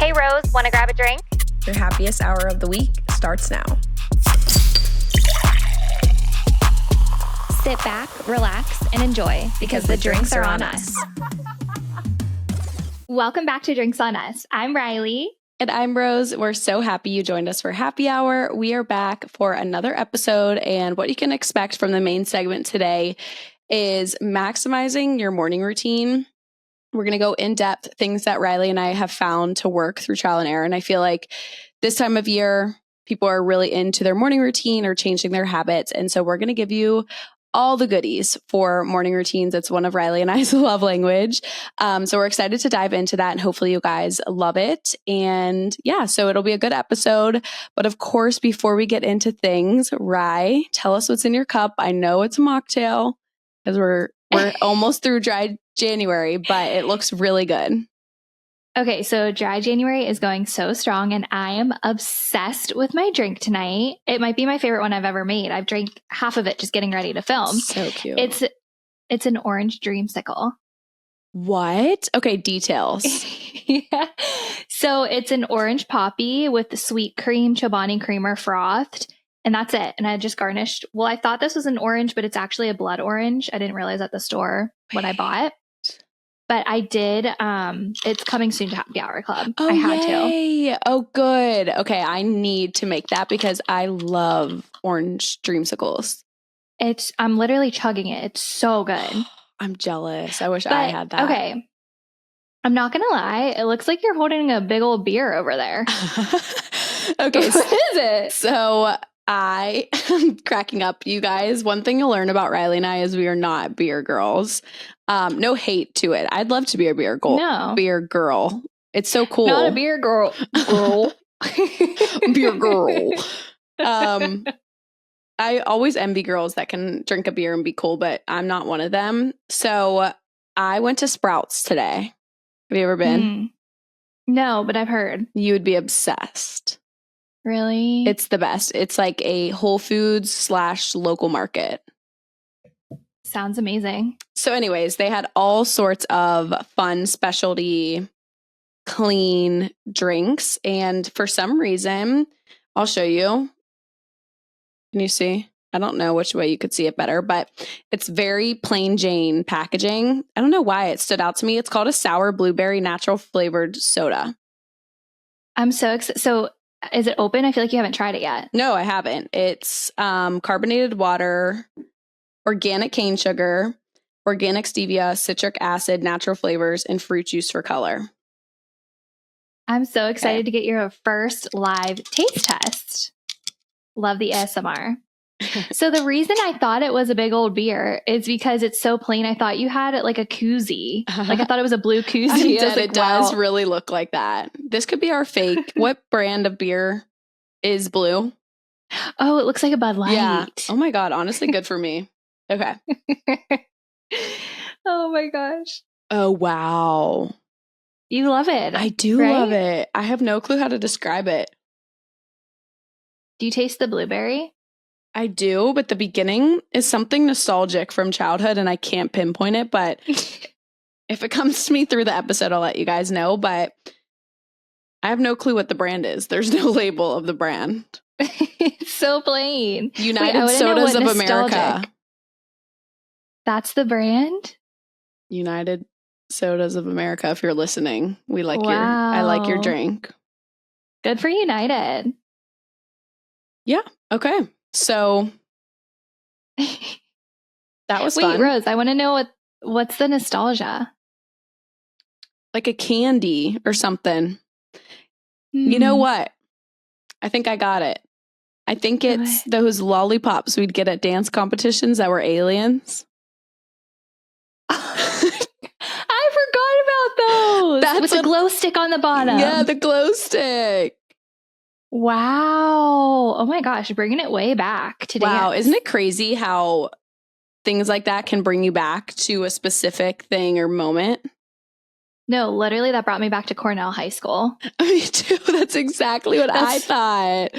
Hey Rose, want to grab a drink? Your happiest hour of the week starts now. Sit back, relax, and enjoy because the drinks are on us. Welcome back to Drinks on Us. I'm Riley. And I'm Rose. We're so happy you joined us for happy hour. We are back for another episode, and what you can expect from the main segment today is maximizing your morning routine. We're going to go in depth, things that Riley and I have found to work through trial and error. And I feel like this time of year, people are really into their morning routine or changing their habits. And so we're going to give you all the goodies for morning routines. It's one of Riley and I's love language. So we're excited to dive into that, and hopefully you guys love it. And yeah, so it'll be a good episode. But of course, before we get into things, Rye, tell us what's in your cup. I know it's a mocktail because we're almost through dry January, but it looks really good. Okay, so dry January is going so strong, and I am obsessed with my drink tonight. It might be my favorite one I've ever made. I've drank half of it just getting ready to film. So cute. It's an orange dreamsicle. What? Okay, details. Yeah. So it's an orange poppy with the sweet cream, Chobani creamer frothed, and that's it. And I just garnished. Well, I thought this was an orange, but it's actually a blood orange. I didn't realize at the store when I bought. But I did. It's coming soon to Happy Hour Club. Oh, I had to. Oh, good. Okay, I need to make that because I love orange dreamsicles. I'm literally chugging it. It's so good. I'm jealous. I wish I had that. Okay. I'm not going to lie. It looks like you're holding a big old beer over there. Okay. What is it? So I am cracking up, you guys. One thing you'll learn about Riley and I is we are not beer girls. No hate to it. I'd love to be a beer girl. No. Beer girl. It's so cool. Not a beer girl. Beer girl. I always envy girls that can drink a beer and be cool, but I'm not one of them. So I went to Sprouts today. Have you ever been? No, but I've heard. You would be obsessed. Really? It's the best. It's like a Whole Foods / local market. Sounds amazing. So anyways, they had all sorts of fun specialty clean drinks. And for some reason, I'll show you. Can you see? I don't know which way you could see it better, but it's very plain Jane packaging. I don't know why it stood out to me. It's called a sour blueberry natural flavored soda. I'm so excited. So is it open? I feel like you haven't tried it yet. No, I haven't. It's carbonated water, organic cane sugar, organic stevia, citric acid, natural flavors, and fruit juice for color. I'm so excited to get your first live taste test. Love the ASMR. So the reason I thought it was a big old beer is because it's so plain. I thought you had it like a koozie. Like I thought it was a blue koozie. It does really look like that. This could be our fake. What brand of beer is blue? Oh, it looks like a Bud Light. Yeah. Oh my God. Honestly, good for me. Okay. Oh my gosh. Oh, wow. You love it. I do love it. I have no clue how to describe it. Do you taste the blueberry? I do, but the beginning is something nostalgic from childhood and I can't pinpoint it, but if it comes to me through the episode, I'll let you guys know, but I have no clue what the brand is. There's no label of the brand. It's so plain. United Sodas of America. That's the brand? United Sodas of America. If you're listening, I like your drink. Good for United. Yeah. Okay. So that was fun. Wait, Rose, I want to know what's the nostalgia? Like a candy or something. You know what? I think I got it. I think it's those lollipops we'd get at dance competitions that were aliens. I forgot about those. That's with the glow stick on the bottom. Yeah, the glow stick. Wow. Oh my gosh, bringing it way back to dance. Wow, isn't it crazy how things like that can bring you back to a specific thing or moment? No, literally that brought me back to Cornell High School. Me too. That's exactly what I thought.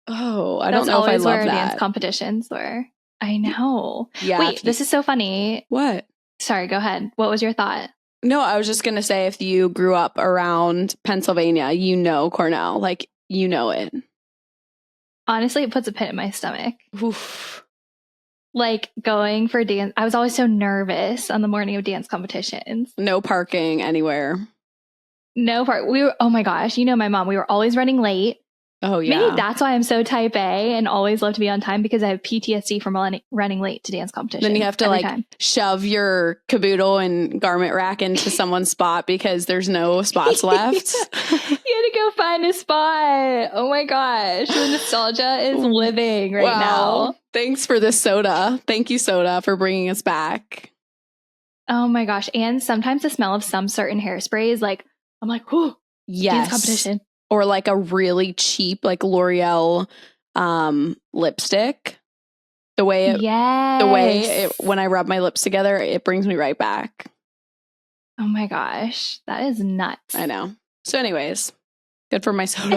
Oh, I don't know if I love where that. Dance competitions were. I know. Yeah. Wait, this is so funny. What? Sorry, go ahead. What was your thought? No, I was just going to say, if you grew up around Pennsylvania, you know Cornell. Like, you know it. Honestly, it puts a pit in my stomach. Oof. Like going for dance. I was always so nervous on the morning of dance competitions. No parking anywhere. No part. Oh my gosh, you know my mom. We were always running late. Oh, yeah. Maybe that's why I'm so type A and always love to be on time, because I have PTSD from running late to dance competition. Then you have to every like time. shove your caboodle and garment rack into someone's spot because there's no spots left. You had to go find a spot. Oh my gosh. The nostalgia is living right now. Thanks for this soda. Thank you, soda, for bringing us back. Oh my gosh. And sometimes the smell of some certain hairsprays, like, I'm like, whoo, Yes. dance competition. Or like a really cheap, like L'Oreal lipstick. The way when I rub my lips together, it brings me right back. Oh my gosh. That is nuts. I know. So anyways, good for my soda.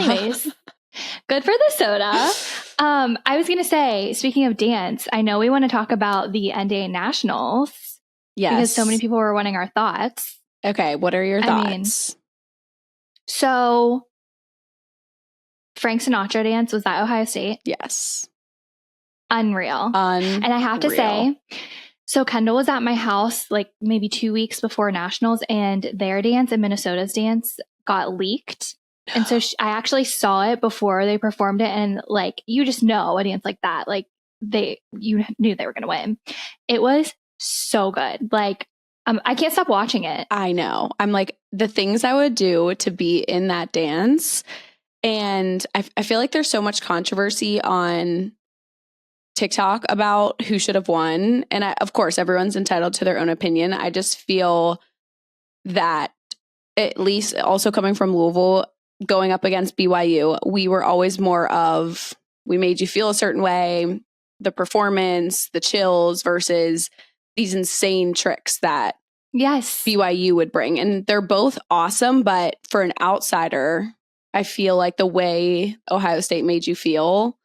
Good for the soda. I was going to say, speaking of dance, I know we want to talk about the NDA Nationals. Yes. Because so many people were wanting our thoughts. Okay. What are your thoughts? So Frank Sinatra dance, was that Ohio State? Yes. Unreal. And I have to say, so Kendall was at my house like maybe 2 weeks before Nationals, and their dance and Minnesota's dance got leaked. And so I actually saw it before they performed it. And like, you just know a dance like that, like you knew they were going to win. It was so good. Like, I can't stop watching it. I know. I'm like, the things I would do to be in that dance. And I feel like there's so much controversy on TikTok about who should have won. And of course, everyone's entitled to their own opinion. I just feel that, at least also coming from Louisville, going up against BYU, we were always more of, we made you feel a certain way, the performance, the chills, versus these insane tricks that BYU would bring. And they're both awesome, but for an outsider, I feel like the way Ohio State made you feel,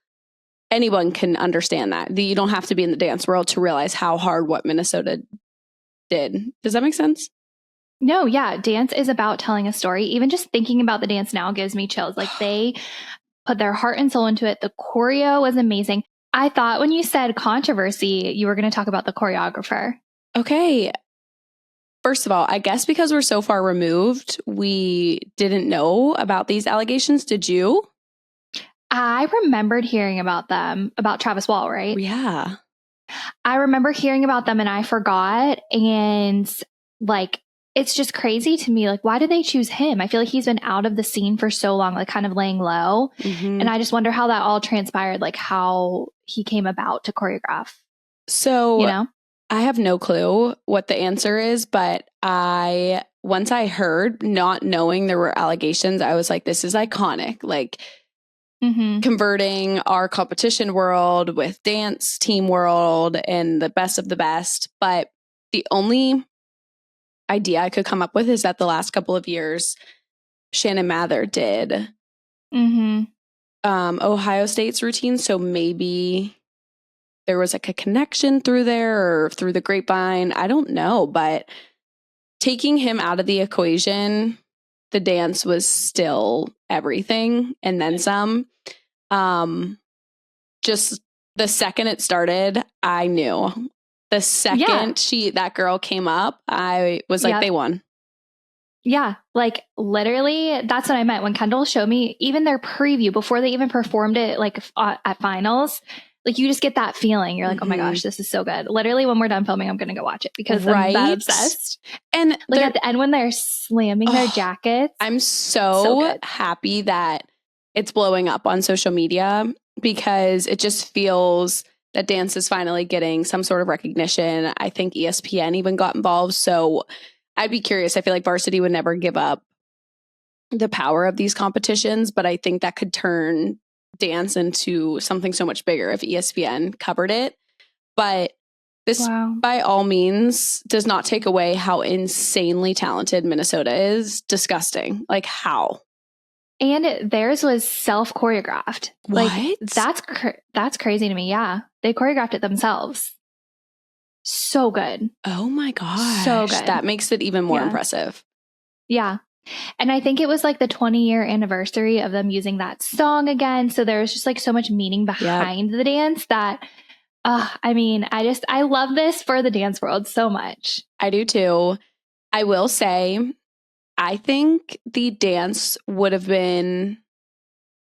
anyone can understand that. You don't have to be in the dance world to realize how hard what Minnesota did. Does that make sense? No, yeah. Dance is about telling a story. Even just thinking about the dance now gives me chills. Like, they put their heart and soul into it. The choreo was amazing. I thought when you said controversy, you were going to talk about the choreographer. Okay. First of all, I guess because we're so far removed, we didn't know about these allegations. Did you? I remembered hearing about them, about Travis Wall, right? Yeah. I remember hearing about them and I forgot. And like, it's just crazy to me. Like, why did they choose him? I feel like he's been out of the scene for so long, like kind of laying low. Mm-hmm. And I just wonder how that all transpired, like how he came about to choreograph. So, you know, I have no clue what the answer is, but once I heard, not knowing there were allegations, I was like, this is iconic. Like, converting our competition world with dance team world and the best of the best. But the only idea I could come up with is that the last couple of years, Shannon Mather did Ohio State's routine. So maybe there was like a connection through there or through the grapevine. I don't know. But taking him out of the equation, the dance was still everything and then some. Just the second it started, I knew. The second that girl came up, I was like, they won. Yeah, like literally, that's what I meant when Kendall showed me even their preview before they even performed it, like at finals. Like, you just get that feeling. You're like, oh my gosh, this is so good. Literally, when we're done filming, I'm going to go watch it because I'm that obsessed. And like at the end when they're slamming their jackets. I'm so happy that it's blowing up on social media, because it just feels that dance is finally getting some sort of recognition. I think ESPN even got involved. So I'd be curious. I feel like varsity would never give up the power of these competitions, but I think that could turn dance into something so much bigger if ESPN covered it. But this, by all means, does not take away how insanely talented Minnesota is. Disgusting. Like, how? And theirs was self-choreographed. What? Like, that's crazy to me. Yeah. They choreographed it themselves. So good. Oh my gosh. So good. That makes it even more Yeah. impressive. Yeah. And I think it was like the 20-year anniversary of them using that song again. So there was just like so much meaning behind the dance that, I mean, I love this for the dance world so much. I do too. I will say, I think the dance would have been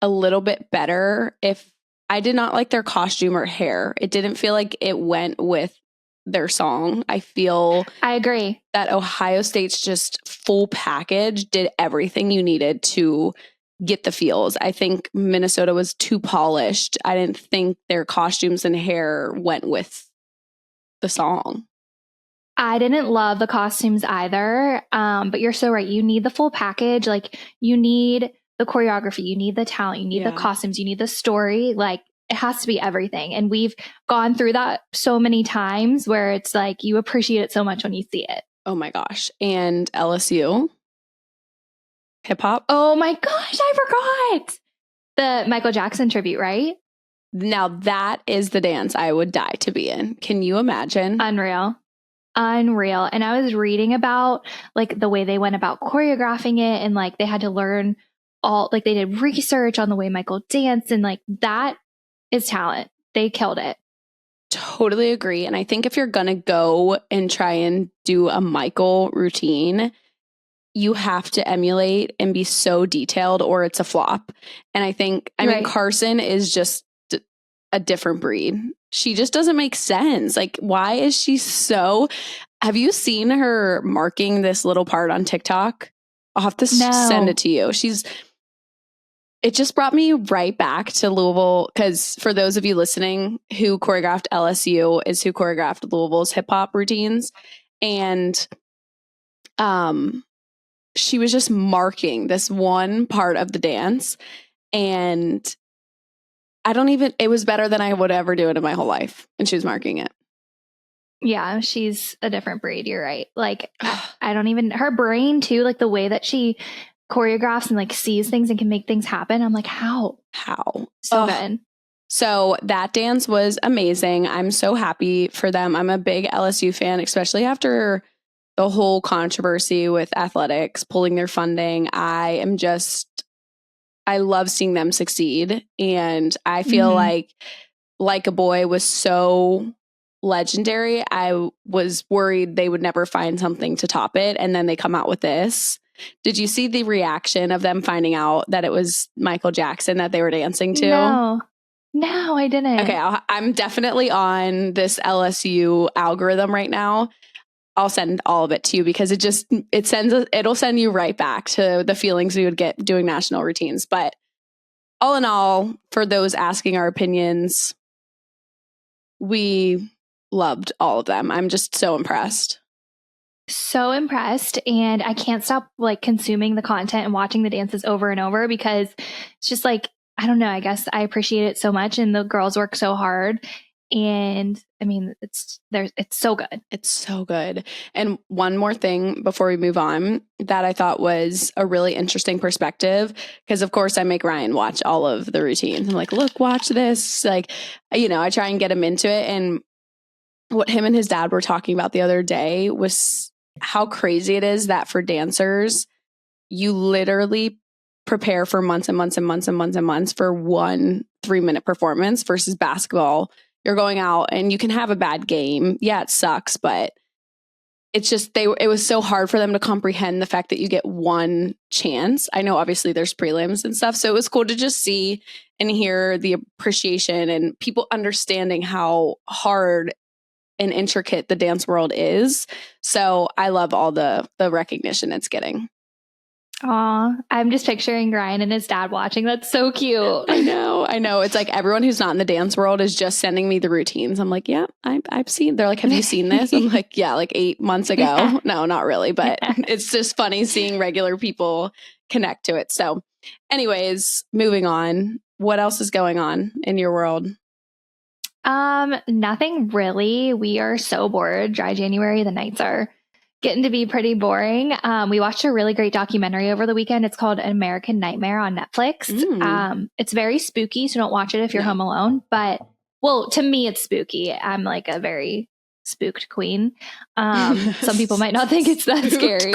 a little bit better if I did not like their costume or hair. It didn't feel like it went with their song. I agree that Ohio State's just full package did everything you needed to get the feels. I think Minnesota was too polished. I didn't think their costumes and hair went with the song. I didn't love the costumes either. But you're so right. You need the full package. Like you need the choreography, you need the talent, you need the costumes, you need the story. Like it has to be everything. And we've gone through that so many times where it's like you appreciate it so much when you see it. Oh my gosh. And LSU hip hop. Oh my gosh, I forgot. The Michael Jackson tribute, right? Now that is the dance I would die to be in. Can you imagine? Unreal. And I was reading about like the way they went about choreographing it, and like they had to learn all, like they did research on the way Michael danced, and like that is talent. They killed it. Totally agree. And I think if you're going to go and try and do a Michael routine, you have to emulate and be so detailed or it's a flop. And I think, I mean, Carson is just a different breed. She just doesn't make sense. Like, why is she so... Have you seen her marking this little part on TikTok? I'll have to send it to you. It just brought me right back to Louisville, because for those of you listening, who choreographed LSU is who choreographed Louisville's hip hop routines. And she was just marking this one part of the dance. And it was better than I would ever do it in my whole life. And she was marking it. Yeah, she's a different breed. You're right. Like, I don't even, her brain too, like the way that she choreographs and like sees things and can make things happen. I'm like, how? So good. So that dance was amazing. I'm so happy for them. I'm a big LSU fan, especially after the whole controversy with athletics pulling their funding. I love seeing them succeed. And I feel like a Boy was so legendary. I was worried they would never find something to top it. And then they come out with this. Did you see the reaction of them finding out that it was Michael Jackson that they were dancing to? No, I didn't. Okay, I'm definitely on this LSU algorithm right now. I'll send all of it to you because it'll send you right back to the feelings we would get doing national routines. But all in all, for those asking our opinions, we loved all of them. I'm just so impressed. So impressed. And I can't stop like consuming the content and watching the dances over and over because it's just like, I don't know, I guess I appreciate it so much. And the girls work so hard. And I mean, it's so good. It's so good. And one more thing before we move on that I thought was a really interesting perspective, because of course I make Ryan watch all of the routines. I'm like, look, watch this. Like, I try and get him into it. And what him and his dad were talking about the other day was how crazy it is that for dancers, you literally prepare for months and months and months and months and months for 1 3-minute performance versus basketball. You're going out and you can have a bad game. Yeah, it sucks, but it's just it was so hard for them to comprehend the fact that you get one chance. I know obviously there's prelims and stuff, so it was cool to just see and hear the appreciation and people understanding how hard and intricate the dance world is. So I love all the recognition it's getting. Aw, I'm just picturing Ryan and his dad watching. That's so cute. I know. It's like everyone who's not in the dance world is just sending me the routines. I'm like, yeah, I've seen. They're like, have you seen this? I'm like, yeah, like 8 months ago. Yeah. No, not really. But it's just funny seeing regular people connect to it. So anyways, moving on. What else is going on in your world? Nothing really. We are so bored. Dry January. The nights are getting to be pretty boring. We watched a really great documentary over the weekend. It's called An American Nightmare on Netflix. It's very spooky, so don't watch it if you're home alone. But, well, to me, it's spooky. I'm like a very spooked queen. Some people might not think it's that scary,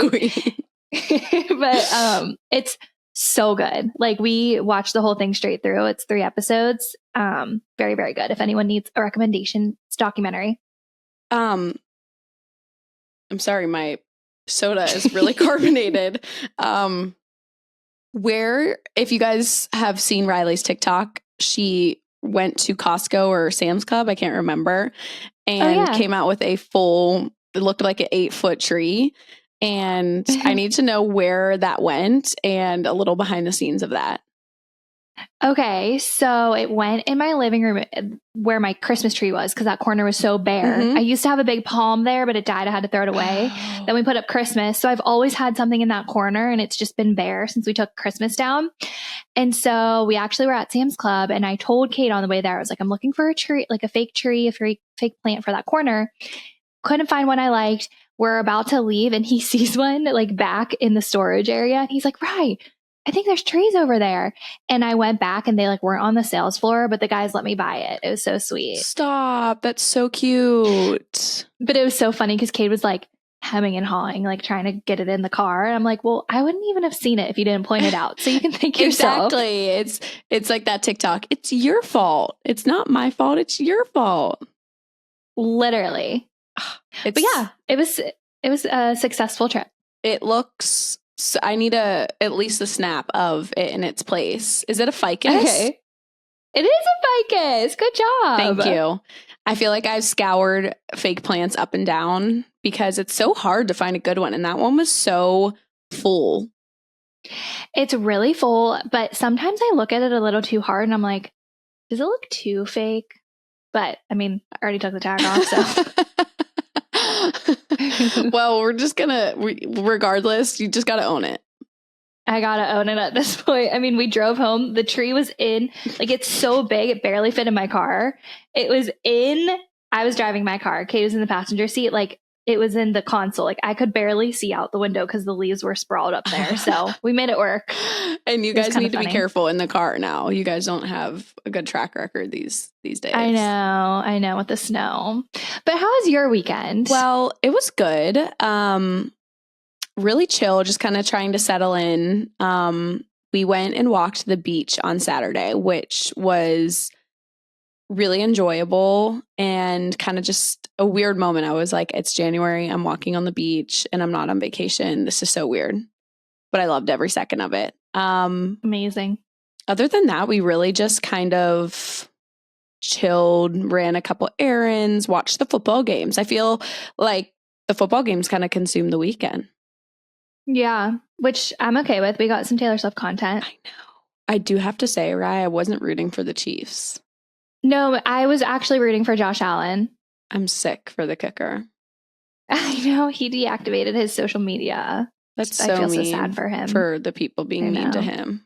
but it's so good. Like we watched the whole thing straight through. It's 3 episodes. Very, very good. If anyone needs a recommendation, it's a documentary. I'm sorry, my soda is really carbonated. Where, if you guys have seen Riley's TikTok, she went to Costco or Sam's Club, I can't remember, and came out with a full, it looked like an 8-foot tree. And I need to know where that went and a little behind the scenes of that. Okay, so it went in my living room where my Christmas tree was because that corner was so bare. I used to have a big palm there, but it died. I had to throw it away. Oh. Then we put up Christmas. So I've always had something in that corner and it's just been bare since we took Christmas down. And so we actually were at Sam's Club and I told Kate on the way there, I was like, I'm looking for a tree, like a fake tree, a fake plant for that corner. Couldn't find one I liked. We're about to leave and he sees one like back in the storage area. And he's like, right, I think there's trees over there. And I went back and they like weren't on the sales floor, but the guys let me buy it. It was so sweet. Stop. That's so cute. But it was so funny because Kate was like hemming and hawing, like trying to get it in the car. And I'm like, well, I wouldn't even have seen it if you didn't point it out. So you can thank yourself. Exactly. It's like that TikTok. It's your fault. It's not my fault. It's your fault. Literally. But yeah, it was a successful trip. It looks, I need at least a snap of it in its place. Is it a ficus? Okay. It is a ficus. Good job. Thank you. I feel like I've scoured fake plants up and down because it's so hard to find a good one. And that one was so full. It's really full, but sometimes I look at it a little too hard and I'm like, does it look too fake? But I mean, I already took the tag off, so. Well, we're just gonna, regardless, you just gotta own it. I gotta own it at this point. I mean, we drove home. The tree was in, like, it's so big, it barely fit in my car. I was driving my car. Kate was in the passenger seat. Like, it was in the console. Like, I could barely see out the window because the leaves were sprawled up there. So we made it work. And you guys need to be careful in the car now. You guys don't have a good track record these days. I know with the snow. But how was your weekend? Well, it was good. Really chill, just kind of trying to settle in. We went and walked the beach on Saturday, which was really enjoyable and kind of just a weird moment. I was like, it's January, I'm walking on the beach and I'm not on vacation. This is so weird. But I loved every second of it. Amazing. Other than that, we really just kind of chilled, ran a couple errands, watched the football games. I feel like the football games kind of consumed the weekend. Yeah, which I'm okay with. We got some Taylor Swift content. I know. I do have to say, Rye, I wasn't rooting for the Chiefs. No, I was actually rooting for Josh Allen. I'm sick for the kicker. I know. He deactivated his social media. That's so I feel mean so sad for him. For the people being mean to him.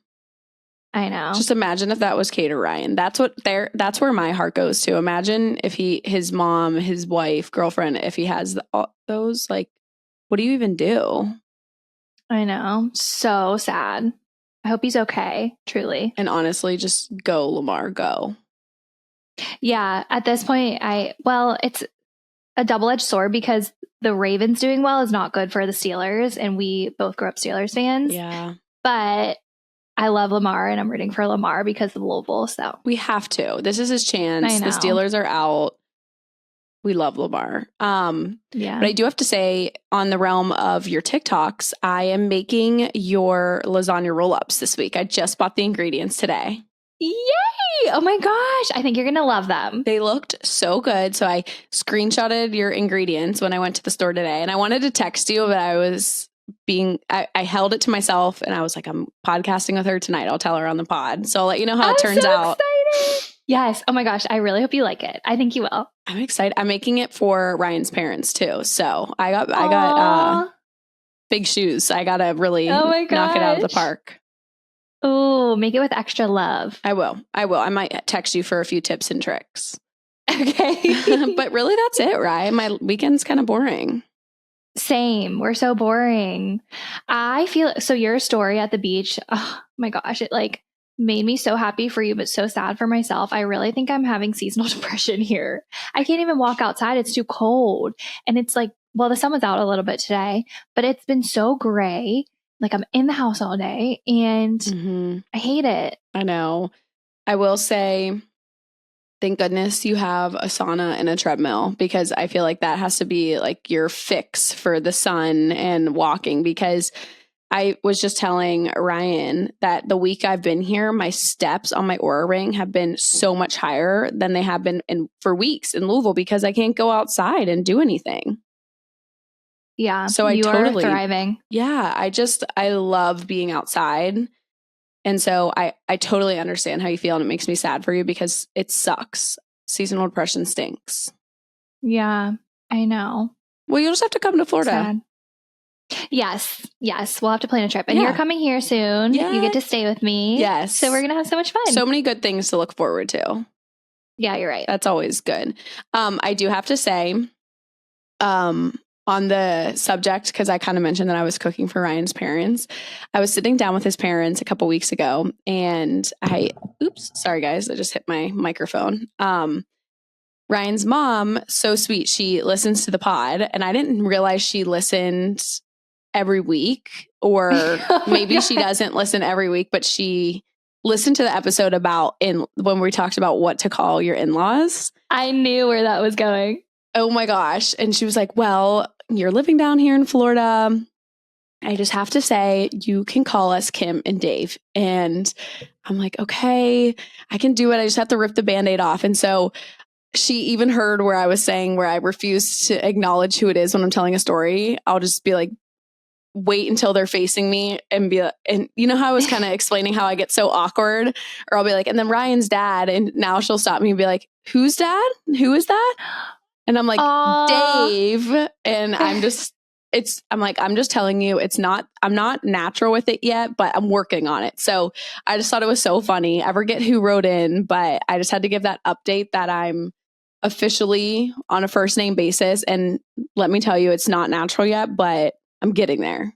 I know. Just imagine if that was Kate or Ryan. That's where my heart goes to. Imagine if his mom, his wife, girlfriend, if he has those, like, what do you even do? I know. So sad. I hope he's okay, truly. And honestly, just go, Lamar, go. Yeah, at this point, it's a double-edged sword because the Ravens doing well is not good for the Steelers, and we both grew up Steelers fans. Yeah. But I love Lamar, and I'm rooting for Lamar because of Louisville, so. We have to. This is his chance. I know. The Steelers are out. We love Lamar. Yeah. But I do have to say, on the realm of your TikToks, I am making your lasagna roll-ups this week. I just bought the ingredients today. Yay! Oh my gosh. I think you're going to love them. They looked so good. So I screenshotted your ingredients when I went to the store today. And I wanted to text you, but I held it to myself and I was like, I'm podcasting with her tonight. I'll tell her on the pod. So I'll let you know how it turns out. Excited. Yes. Oh my gosh. I really hope you like it. I think you will. I'm excited. I'm making it for Ryan's parents too. So I got big shoes. I got to really knock it out of the park. Oh, make it with extra love. I will. I might text you for a few tips and tricks. Okay. But really, that's it, right? My weekend's kind of boring. Same. We're so boring. I feel so your story at the beach. Oh my gosh. It like made me so happy for you, but so sad for myself. I really think I'm having seasonal depression here. I can't even walk outside. It's too cold. And it's like, well, the sun was out a little bit today, but it's been so gray. Like I'm in the house all day and I hate it. I know. I will say, thank goodness you have a sauna and a treadmill, because I feel like that has to be like your fix for the sun and walking, because I was just telling Ryan that the week I've been here, my steps on my Aura Ring have been so much higher than they have been for weeks in Louisville, because I can't go outside and do anything. Yeah. So you are thriving. Yeah. I love being outside. And so I totally understand how you feel, and it makes me sad for you because it sucks. Seasonal depression stinks. Yeah, I know. Well, you'll just have to come to Florida. Sad. Yes. We'll have to plan a trip. And you're coming here soon. Yes. You get to stay with me. Yes. So we're going to have so much fun. So many good things to look forward to. Yeah, you're right. That's always good. I do have to say, on the subject, because I kind of mentioned that I was cooking for Ryan's parents, I was sitting down with his parents a couple weeks ago, and sorry guys, I just hit my microphone. Ryan's mom, so sweet, she listens to the pod, and I didn't realize she listened every week, or maybe she doesn't listen every week, but she listened to the episode when we talked about what to call your in-laws. I knew where that was going. Oh my gosh. And she was like, well, you're living down here in Florida. I just have to say, you can call us Kim and Dave. And I'm like, okay, I can do it. I just have to rip the Band-Aid off. And so she even heard where I was saying where I refuse to acknowledge who it is when I'm telling a story. I'll just be like, wait until they're facing me and be like, and you know how I was kind of explaining how I get so awkward, or I'll be like, and then Ryan's dad. And now she'll stop me and be like, who's dad? Who is that? And I'm like, Dave. And I'm just telling you, I'm not natural with it yet, but I'm working on it. So I just thought it was so funny. I forget who wrote in, but I just had to give that update that I'm officially on a first name basis. And let me tell you, it's not natural yet, but I'm getting there.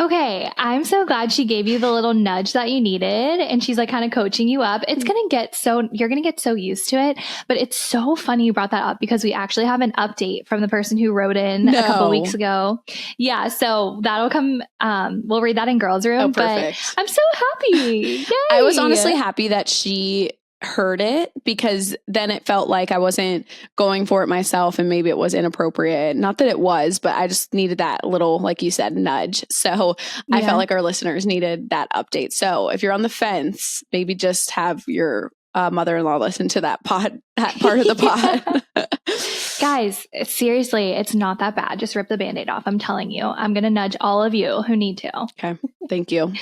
Okay, I'm so glad she gave you the little nudge that you needed, and she's like kind of coaching you up. You're going to get so used to it, but it's so funny you brought that up because we actually have an update from the person who wrote in a couple weeks ago. Yeah, so that'll come, we'll read that in Girls Room. Oh, perfect. But I'm so happy. Yay. I was honestly happy that she heard it, because then it felt like I wasn't going for it myself, and maybe it was inappropriate. Not that it was, but I just needed that little, like you said, nudge. So I felt like our listeners needed that update. So if you're on the fence, maybe just have your mother-in-law listen to that part of the pod. Guys, seriously, it's not that bad. Just rip the Band-Aid off. I'm telling you. I'm going to nudge all of you who need to. Okay. Thank you.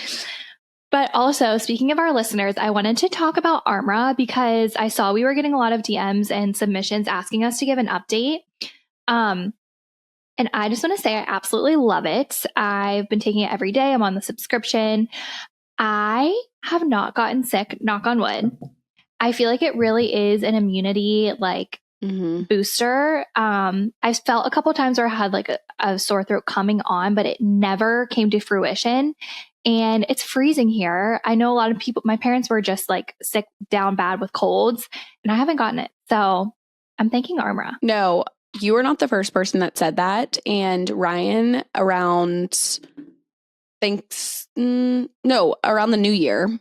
But also, speaking of our listeners, I wanted to talk about Armra because I saw we were getting a lot of DMs and submissions asking us to give an update. And I just want to say I absolutely love it. I've been taking it every day. I'm on the subscription. I have not gotten sick, knock on wood. I feel like it really is an immunity booster. I felt a couple times where I had like a sore throat coming on, but it never came to fruition. And it's freezing here. I know a lot of people, my parents were just like sick down bad with colds, and I haven't gotten it. So I'm thanking Armra. No, you are not the first person that said that. And Ryan, around the new year,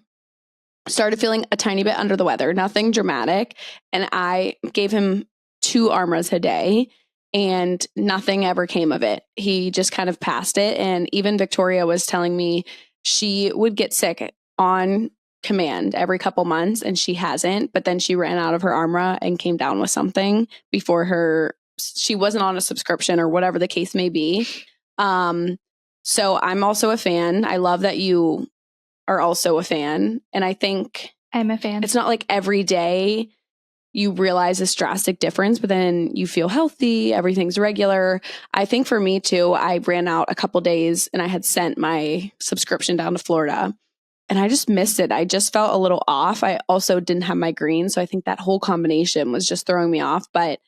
started feeling a tiny bit under the weather, nothing dramatic. And I gave him 2 Armras a day, and nothing ever came of it. He just kind of passed it. And even Victoria was telling me she would get sick on command every couple months, and she hasn't. But then she ran out of her Armra and came down with something before she wasn't on a subscription or whatever the case may be. So I'm also a fan. I love that you are also a fan. And I think I'm a fan. It's not like every day you realize this drastic difference, but then you feel healthy, everything's regular. I think for me too, I ran out a couple days and I had sent my subscription down to Florida, and I just missed it. I just felt a little off. I also didn't have migraine, so I think that whole combination was just throwing me off. But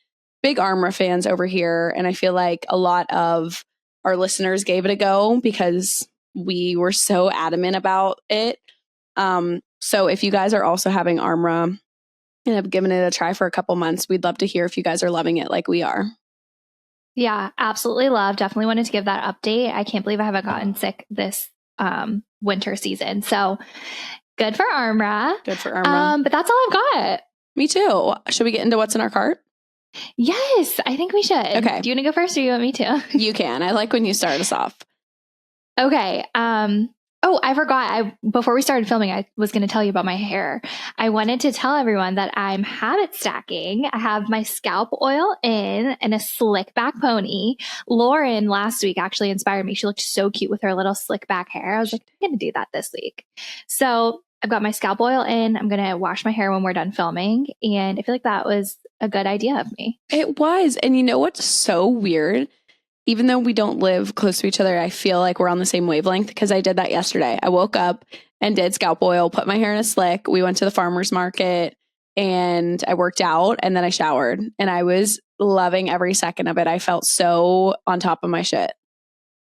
big Armra fans over here, and I feel like a lot of our listeners gave it a go because we were so adamant about it. So if you guys are also having Armra and have given it a try for a couple months, we'd love to hear if you guys are loving it like we are. Yeah, absolutely love. Definitely wanted to give that update. I can't believe I haven't gotten sick this winter season. So good for Armra. Good for Armra. But that's all I've got. Me too. Should we get into what's in our cart? Yes, I think we should. Okay. Do you want to go first or do you want me to? You can. I like when you start us off. Okay. Oh, I forgot. Before we started filming, I was going to tell you about my hair. I wanted to tell everyone that I'm habit stacking. I have my scalp oil in and a slick back pony. Lauren last week actually inspired me. She looked so cute with her little slick back hair. I was like, I'm going to do that this week. So I've got my scalp oil in. I'm going to wash my hair when we're done filming. And I feel like that was a good idea of me. It was. And you know what's so weird? Even though we don't live close to each other, I feel like we're on the same wavelength because I did that yesterday. I woke up and did scalp oil, put my hair in a slick. We went to the farmer's market and I worked out and then I showered and I was loving every second of it. I felt so on top of my shit.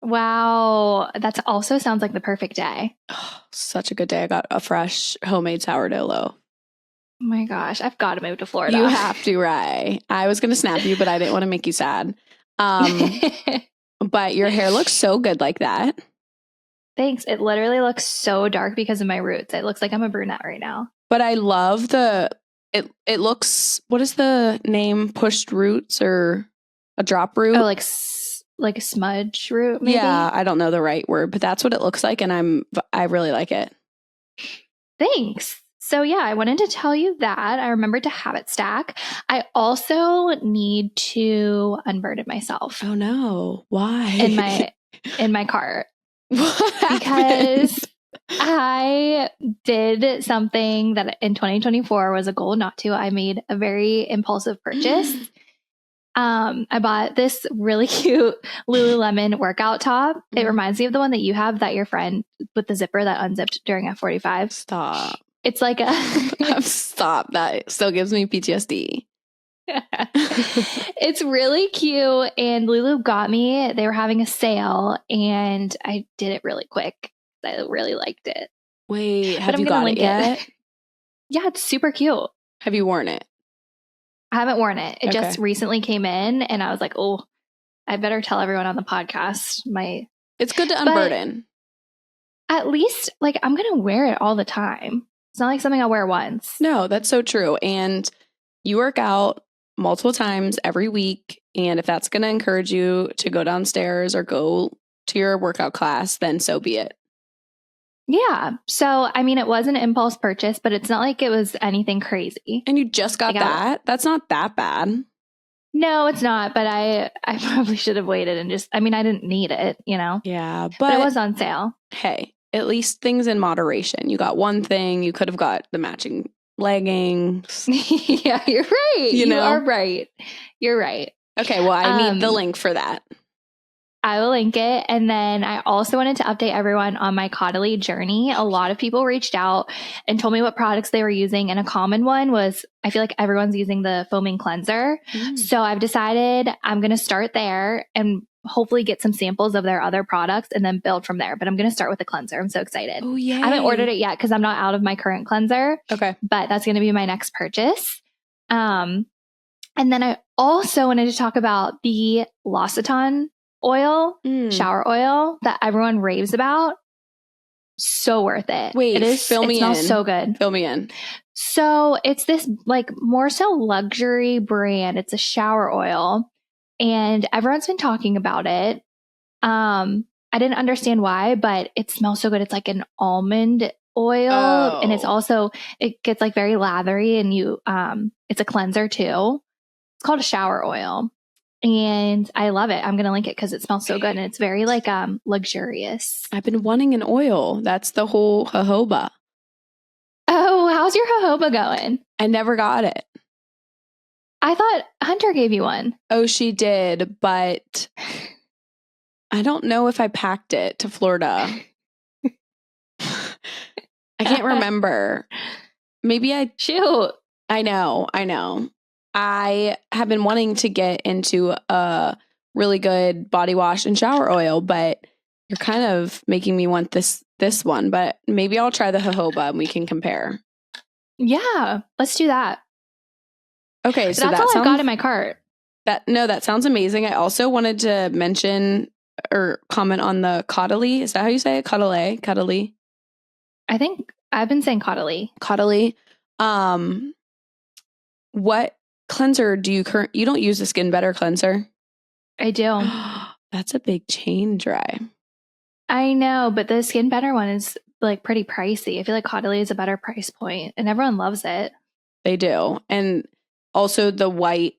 Wow. That also sounds like the perfect day. Oh, such a good day. I got a fresh homemade sourdough loaf. Oh my gosh. I've got to move to Florida. You have to, right? I was going to snap you, but I didn't want to make you sad. But your hair looks so good like that. Thanks. It literally looks so dark because of my roots. It looks like I'm a brunette right now. But I love it looks, what is the name? Pushed roots or a drop root? Oh, like a smudge root maybe? Yeah, I don't know the right word, but that's what it looks like and I really like it. Thanks. So yeah, I wanted to tell you that. I remembered to habit stack. I also need to unburden myself. Oh no. Why? In my cart. What because I did something that in 2024 was a goal not to. I made a very impulsive purchase. I bought this really cute Lululemon workout top. It reminds me of the one that you have that your friend with the zipper that unzipped during F45. Stop. It's like a Stop. That still gives me PTSD. It's really cute. And Lulu got me. They were having a sale and I did it really quick. I really liked it. Wait, have you got it yet? Yeah, it's super cute. Have you worn it? I haven't worn it. It Okay. just recently came in and I was like, oh, I better tell everyone on the podcast. It's good to unburden. At least like I'm going to wear it all the time. It's not like something I'll wear once. No, that's so true. And you work out multiple times every week. And if that's going to encourage you to go downstairs or go to your workout class, then so be it. Yeah. So, I mean, it was an impulse purchase, but it's not like it was anything crazy. And you just got that? That's not that bad. No, it's not. But I probably should have waited and I didn't need it, you know? Yeah. But it was on sale. Hey, at least things in moderation. You got one thing. You could have got the matching leggings. Yeah, you're right. You are right. You're right. Okay. Well, I need the link for that. I will link it. And then I also wanted to update everyone on my Caudalie journey. A lot of people reached out and told me what products they were using. And a common one was, I feel like everyone's using the foaming cleanser. So I've decided I'm going to start there and hopefully get some samples of their other products and then build from there. But I'm going to start with the cleanser. I'm so excited. Oh, yeah. I haven't ordered it yet because I'm not out of my current cleanser. Okay. But that's going to be my next purchase. And then I also wanted to talk about the L'Occitane oil, shower oil that everyone raves about. So worth it. Wait, it smells so good. Fill me in. So it's this like more so luxury brand. It's a shower oil and everyone's been talking about it. I didn't understand why, but it smells so good. It's like an almond oil and it gets like very lathery and it's a cleanser too. It's called a shower oil. And I love it. I'm going to link it because it smells so good. And it's very like luxurious. I've been wanting an oil. That's the whole jojoba. Oh, how's your jojoba going? I never got it. I thought Hunter gave you one. Oh, she did. But I don't know if I packed it to Florida. I can't remember. Maybe I... Shoot. I know. I have been wanting to get into a really good body wash and shower oil, but you're kind of making me want this this one, but maybe I'll try the jojoba and we can compare. Yeah, let's do that. Okay, But so that's all I've got in my cart. That sounds amazing. I also wanted to mention or comment on the Caudalie. Is that how you say it? Caudalie? I think I've been saying Caudalie. Caudalie. What cleanser do you don't use the Skin Better cleanser? I do. That's a big change, right? I know, but the Skin Better one is like pretty pricey. I feel like Caudalie is a better price point and everyone loves it. They do. And also the white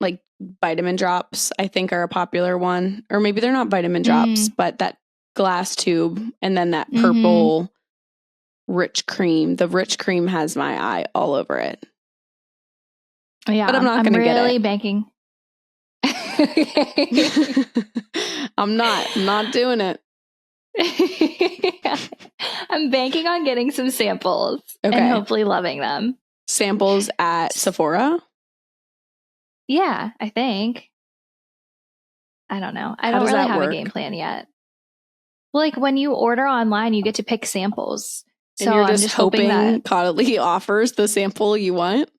like vitamin drops, I think, are a popular one. Or maybe they're not vitamin drops, but that glass tube and then that purple rich cream. The rich cream has my eye all over it. Yeah, but I'm not going to get it. Banking. I'm not doing it. I'm banking on getting some samples and hopefully loving them. Samples at Sephora? Yeah, I think. I don't know. I don't really have a game plan yet. Well, like when you order online, you get to pick samples. And so you're just hoping that Caudalie offers the sample you want?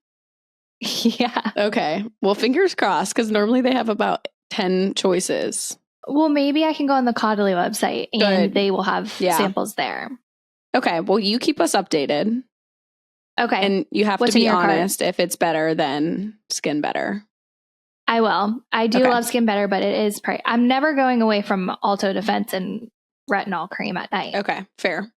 Yeah. Okay. Well, fingers crossed, because normally they have about 10 choices. Well, maybe I can go on the Caudalie website and they will have samples there. Okay. Well, you keep us updated. Okay. And you have to be honest if it's better than Skin Better. I will. I do love Skin Better, but it is I'm never going away from Alto Defense and retinol cream at night. Okay. Fair.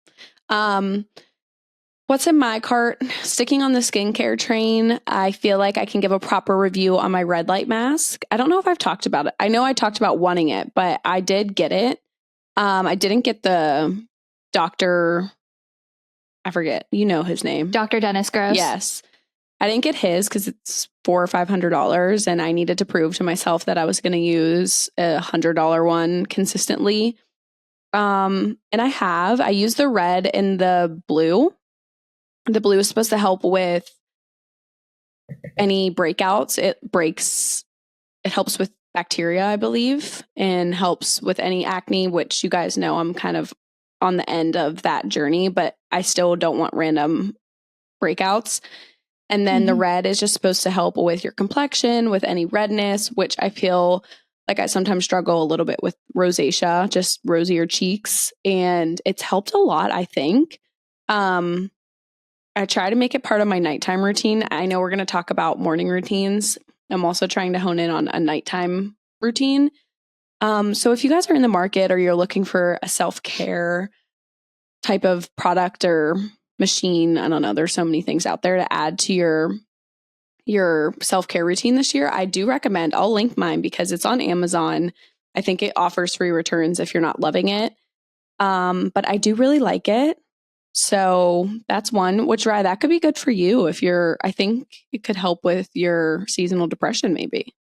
What's in my cart? Sticking on the skincare train, I feel like I can give a proper review on my red light mask. I don't know if I've talked about it. I know I talked about wanting it, but I did get it. I didn't get the Dr. I forget. You know his name. Dr. Dennis Gross. Yes. I didn't get his because it's $400 or $500 and I needed to prove to myself that I was going to use a $100 one consistently. And I use the red and the blue. The blue is supposed to help with any breakouts. It helps with bacteria, I believe, and helps with any acne, which you guys know I'm kind of on the end of that journey, but I still don't want random breakouts. And then the red is just supposed to help with your complexion, with any redness, which I feel like I sometimes struggle a little bit with rosacea, just rosier cheeks. And it's helped a lot, I think. I try to make it part of my nighttime routine. I know we're going to talk about morning routines. I'm also trying to hone in on a nighttime routine. So if you guys are in the market or you're looking for a self-care type of product or machine, I don't know, there's so many things out there to add to your self-care routine this year, I do recommend, I'll link mine because it's on Amazon. I think it offers free returns if you're not loving it. But I do really like it. So that's one, which Rye, that could be good for you I think it could help with your seasonal depression maybe.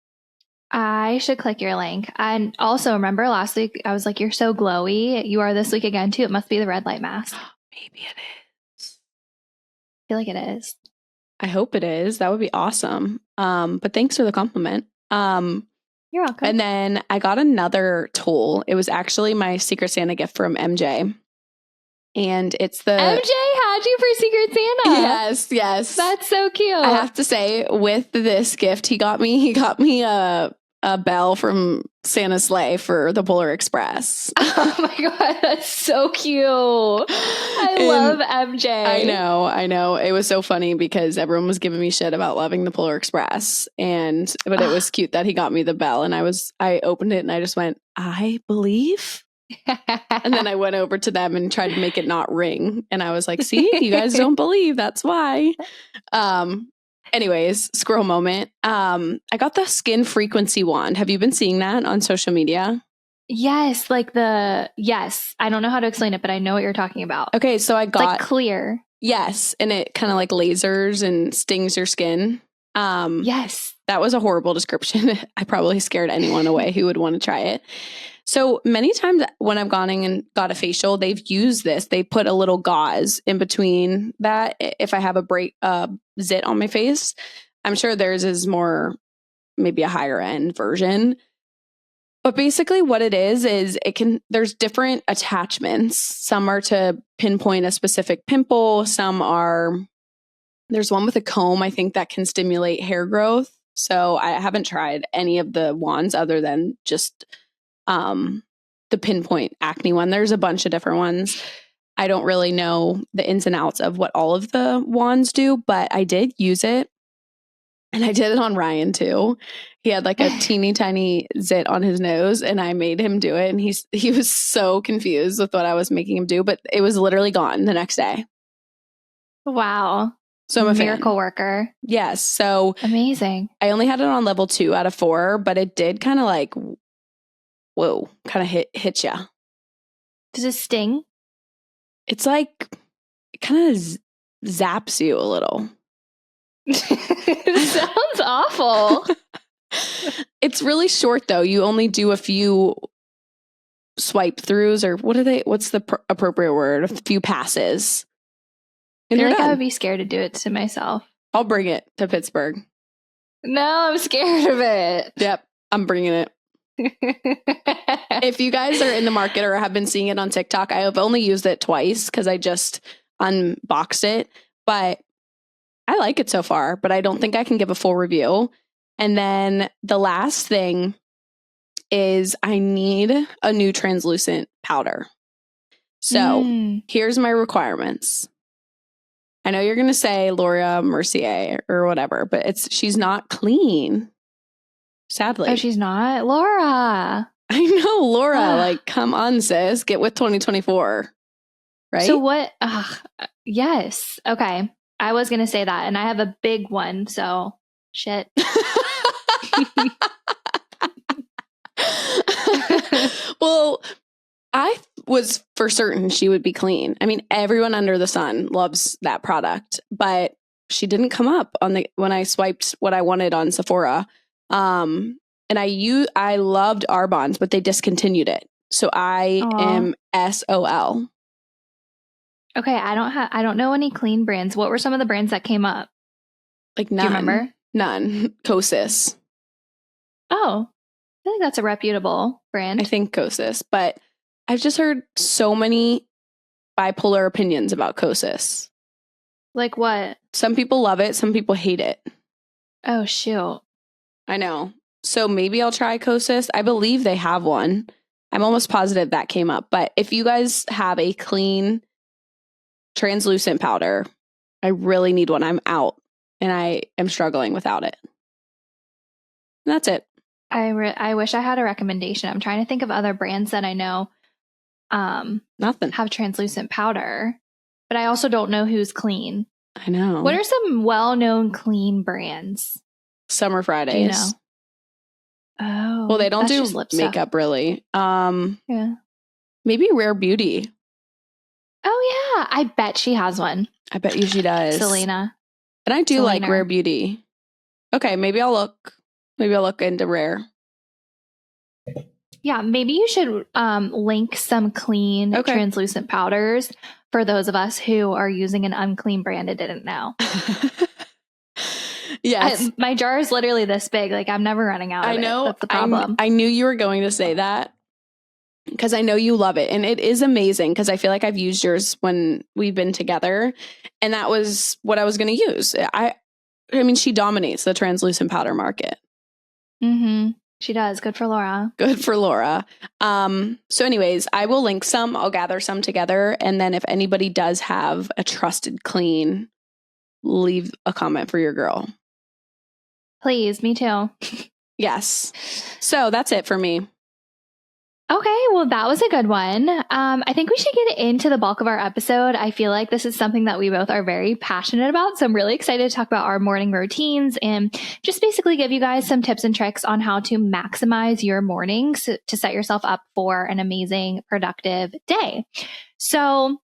I should click your link. And also remember last week, I was like, you're so glowy. You are this week again too. It must be the red light mask. Maybe it is. I feel like it is. I hope it is. That would be awesome. But thanks for the compliment. You're welcome. And then I got another tool. It was actually my Secret Santa gift from MJ. And it's the MJ had you for Secret Santa. Yes. That's so cute. I have to say, with this gift, he got me a bell from Santa's sleigh for the Polar Express. Oh my God, that's so cute. I love MJ. I know. It was so funny because everyone was giving me shit about loving the Polar Express. But it was cute that he got me the bell and I opened it and I just went, I believe. And then I went over to them and tried to make it not ring. And I was like, see, you guys don't believe. That's why. Anyways, squirrel moment. I got the skin frequency wand. Have you been seeing that on social media? Yes. Yes. I don't know how to explain it, but I know what you're talking about. Okay. So I got it's like clear. Yes. And it kind of like lasers and stings your skin. Yes. That was a horrible description. I probably scared anyone away who would want to try it. So many times when I've gone in and got a facial, they've used this. They put a little gauze in between that. If I have a zit on my face, I'm sure theirs is more, maybe a higher end version. But basically what it is there's different attachments. Some are to pinpoint a specific pimple. There's one with a comb, I think, that can stimulate hair growth. So I haven't tried any of the wands other than just the pinpoint acne one. There's a bunch of different ones. I don't really know the ins and outs of what all of the wands do, but I did use it. And I did it on Ryan too. He had like a teeny tiny zit on his nose and I made him do it. And he was so confused with what I was making him do, but it was literally gone the next day. Wow. So I'm a miracle fan. worker. Yes. So amazing. I only had it on level 2 out of 4, but it did kind of like, whoa, kind of hit ya. Does it sting? It's like, it kind of zaps you a little. It sounds awful. It's really short though. You only do a few swipe throughs, or what's the appropriate word? A few passes. And I feel you're like done. I would be scared to do it to myself. I'll bring it to Pittsburgh. No, I'm scared of it. Yep, I'm bringing it. If you guys are in the market or have been seeing it on TikTok, I have only used it twice because I just unboxed it, but I like it so far, but I don't think I can give a full review. And then the last thing is I need a new translucent powder. So here's my requirements. I know you're going to say Laura Mercier or whatever, but she's not clean. Sadly. Oh, she's not? Laura. I know, Laura. Like, come on, sis. Get with 2024. Right? So what? Yes. Okay. I was going to say that. And I have a big one. So shit. Well, I was for certain she would be clean. I mean, everyone under the sun loves that product, but she didn't come up when I swiped what I wanted on Sephora. And I loved Arbonne's, but they discontinued it. So I am SOL. Okay, I don't know any clean brands. What were some of the brands that came up? Like none. Do you remember? None. Kosas. Oh, I think that's a reputable brand. I think Kosas, but I've just heard so many bipolar opinions about Kosas. Like what? Some people love it. Some people hate it. Oh, shoot. I know. So maybe I'll try Kosas. I believe they have one. I'm almost positive that came up. But if you guys have a clean, translucent powder, I really need one. I'm out and I am struggling without it. And that's it. I wish I had a recommendation. I'm trying to think of other brands that I know Nothing. have translucent powder, but I also don't know who's clean. I know. What are some well-known clean brands? Summer Fridays. Do you know? Oh. Well, they don't do lip makeup stuff. really. Yeah. Maybe Rare Beauty. Oh yeah, I bet she has one. I bet you she does. Selena. And I do like Selena. Rare Beauty. Okay, maybe I'll look into Rare. Yeah, maybe you should link some clean translucent powders for those of us who are using an unclean brand and didn't know. Yes. My jar is literally this big. Like, I'm never running out of I know. it. That's the problem. I knew you were going to say that because I know you love it. And it is amazing because I feel like I've used yours when we've been together. And that was what I was going to use. I mean, she dominates the translucent powder market. Mm-hmm. She does. Good for Laura. Good for Laura. So anyways, I will link some. I'll gather some together. And then if anybody does have a trusted clean, leave a comment for your girl. Please, me too. Yes. So that's it for me. Okay, well, that was a good one. I think we should get into the bulk of our episode. I feel like this is something that we both are very passionate about. So I'm really excited to talk about our morning routines and just basically give you guys some tips and tricks on how to maximize your mornings to set yourself up for an amazing, productive day. So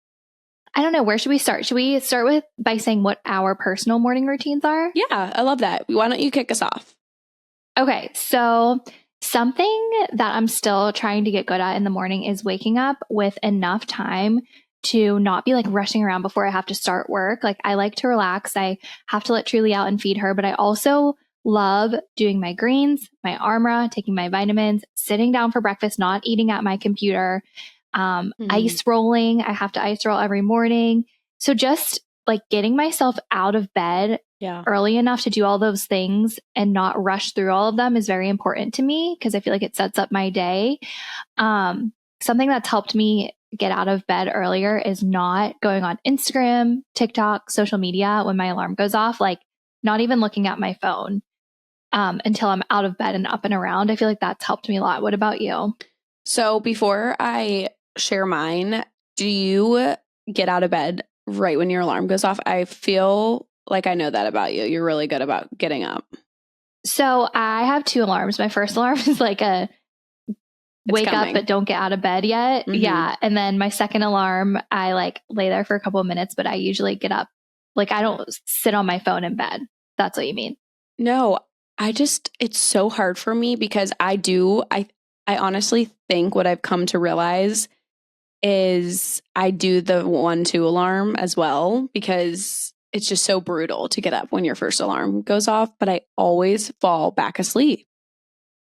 I don't know, where should we start? Should we start by saying what our personal morning routines are? Yeah, I love that. Why don't you kick us off? Okay, so something that I'm still trying to get good at in the morning is waking up with enough time to not be like rushing around before I have to start work. Like, I like to relax. I have to let Truly out and feed her, but I also love doing my greens, my Armra, taking my vitamins, sitting down for breakfast, not eating at my computer, ice rolling. I have to ice roll every morning. So just like getting myself out of bed early enough to do all those things and not rush through all of them is very important to me because I feel like it sets up my day. Something that's helped me get out of bed earlier is not going on Instagram, TikTok, social media when my alarm goes off, like not even looking at my phone until I'm out of bed and up and around. I feel like that's helped me a lot. What about you? So before I share mine, do you get out of bed right when your alarm goes off? I feel like I know that about you. You're really good about getting up. So I have 2 alarms. My first alarm is like a wake up but don't get out of bed yet. Mm-hmm. Yeah. And then my second alarm, I like lay there for a couple of minutes, but I usually get up. Like I don't sit on my phone in bed. That's what you mean? No, it's so hard for me because I honestly think what I've come to realize is I do the 1-2 alarm as well because it's just so brutal to get up when your first alarm goes off, but I always fall back asleep.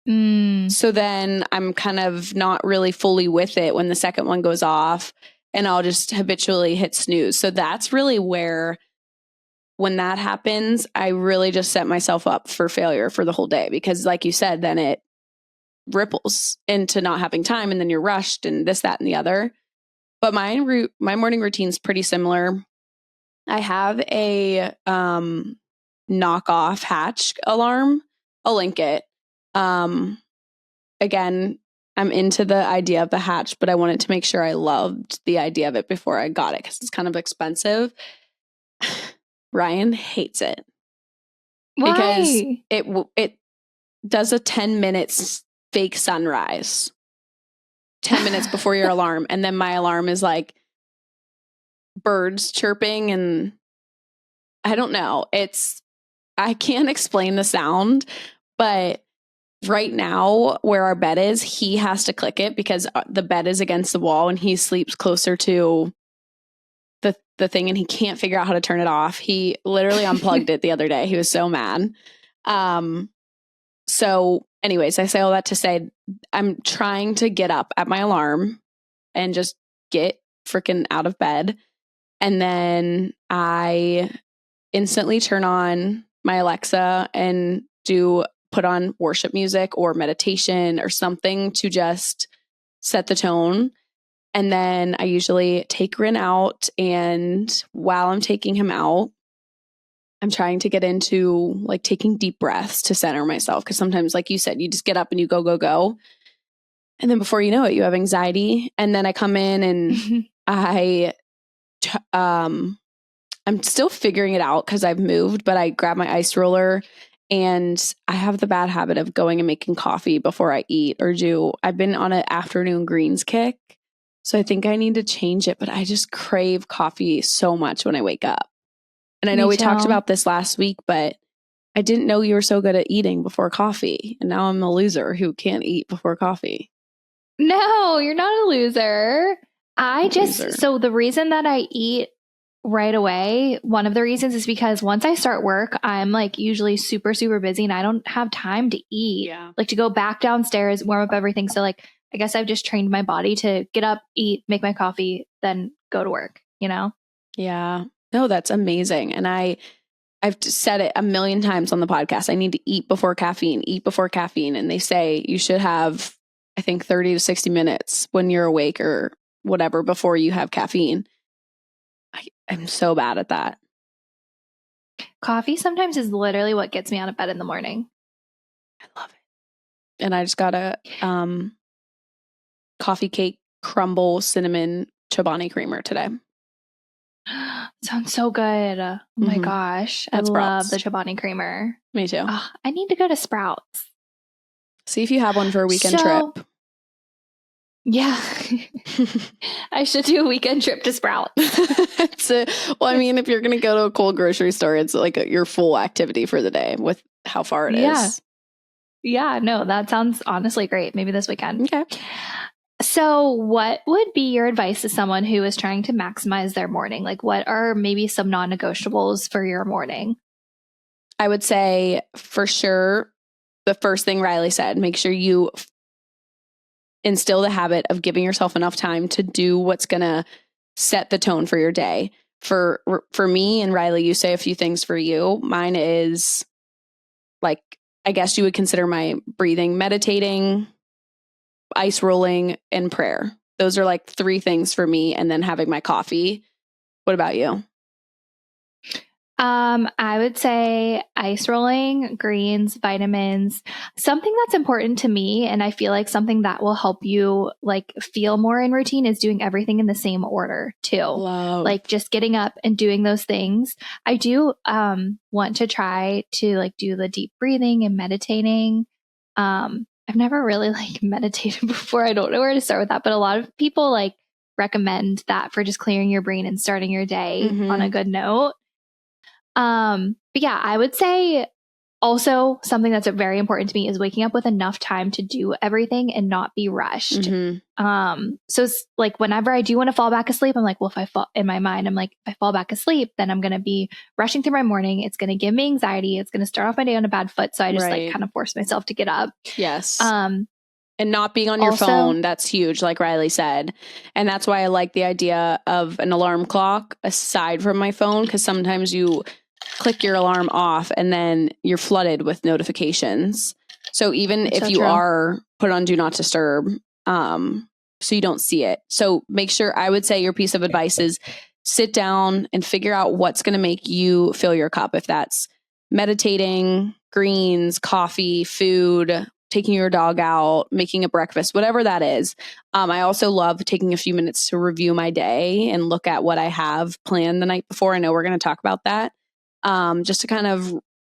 So then I'm kind of not really fully with it when the second one goes off and I'll just habitually hit snooze. So that's really where, when that happens, I really just set myself up for failure for the whole day because like you said, then it ripples into not having time and then you're rushed and this, that, and the other. But my morning routine is pretty similar. I have a knockoff Hatch alarm. I'll link it. Again, I'm into the idea of the Hatch, but I wanted to make sure I loved the idea of it before I got it because it's kind of expensive. Ryan hates it. Why? Because it does a 10 minutes fake sunrise 10 minutes before your alarm. And then my alarm is like birds chirping and I don't know. I can't explain the sound, but right now where our bed is, he has to click it because the bed is against the wall and he sleeps closer to the thing and he can't figure out how to turn it off. He literally unplugged it the other day. He was so mad. So anyways, I say all that to say I'm trying to get up at my alarm and just get freaking out of bed. And then I instantly turn on my Alexa and put on worship music or meditation or something to just set the tone. And then I usually take Rin out. And while I'm taking him out, I'm trying to get into like taking deep breaths to center myself. Cause sometimes, like you said, you just get up and you go, go, go. And then before you know it, you have anxiety. And then I come in and I'm still figuring it out because I've moved, but I grab my ice roller and I have the bad habit of going and making coffee before I eat I've been on an afternoon greens kick. So I think I need to change it, but I just crave coffee so much when I wake up. And I know we talked about this last week, but I didn't know you were so good at eating before coffee. And now I'm a loser who can't eat before coffee. No, you're not a loser. So the reason that I eat right away, one of the reasons is because once I start work, I'm like usually super, super busy and I don't have time to eat, like to go back downstairs, warm up everything. So like, I guess I've just trained my body to get up, eat, make my coffee, then go to work, you know? Yeah. No, that's amazing. And I've said it a million times on the podcast. I need to eat before caffeine. And they say you should have, I think, 30 to 60 minutes when you're awake or whatever before you have caffeine. I'm so bad at that. Coffee sometimes is literally what gets me out of bed in the morning. I love it. And I just got a coffee cake crumble cinnamon Chobani creamer today. Sounds so good. Oh my gosh. That's I Sprouts. love the Chobani creamer. Me too. I need to go to Sprouts. See if you have one for a weekend trip. Yeah. I should do a weekend trip to Sprouts. Well, I mean, if you're going to go to a cool grocery store, it's like your full activity for the day with how far it is. Yeah, no, that sounds honestly great. Maybe this weekend. Okay. So what would be your advice to someone who is trying to maximize their morning? Like what are maybe some non-negotiables for your morning? I would say for sure, the first thing Riley said, make sure you instill the habit of giving yourself enough time to do what's going to set the tone for your day. For me and Riley, you say a few things for you. Mine is like, I guess you would consider my breathing, meditating, ice rolling, and prayer. Those are like 3 things for me, and then having my coffee. What about you? I would say ice rolling, greens, vitamins, something that's important to me. And I feel like something that will help you like feel more in routine is doing everything in the same order too. Love. Like just getting up and doing those things. I do, want to try to like do the deep breathing and meditating. I've never really like meditated before. I don't know where to start with that, but a lot of people like recommend that for just clearing your brain and starting your day on a good note. But yeah, I would say also something that's very important to me is waking up with enough time to do everything and not be rushed. So it's like whenever I do want to fall back asleep, I'm like, well, if I fall in my mind, I'm like, if I fall back asleep, then I'm going to be rushing through my morning. It's going to give me anxiety. It's going to start off my day on a bad foot. So I just like kind of force myself to get up. Yes. And not being on your phone, that's huge, like Riley said. And that's why I like the idea of an alarm clock aside from my phone, because sometimes you click your alarm off and then you're flooded with notifications. So even if you are put on do not disturb, so you don't see it. So make sure, I would say your piece of advice is sit down and figure out what's going to make you fill your cup. If that's meditating, greens, coffee, food, taking your dog out, making a breakfast, whatever that is. I also love taking a few minutes to review my day and look at what I have planned the night before. I know we're going to talk about that. Just to kind of,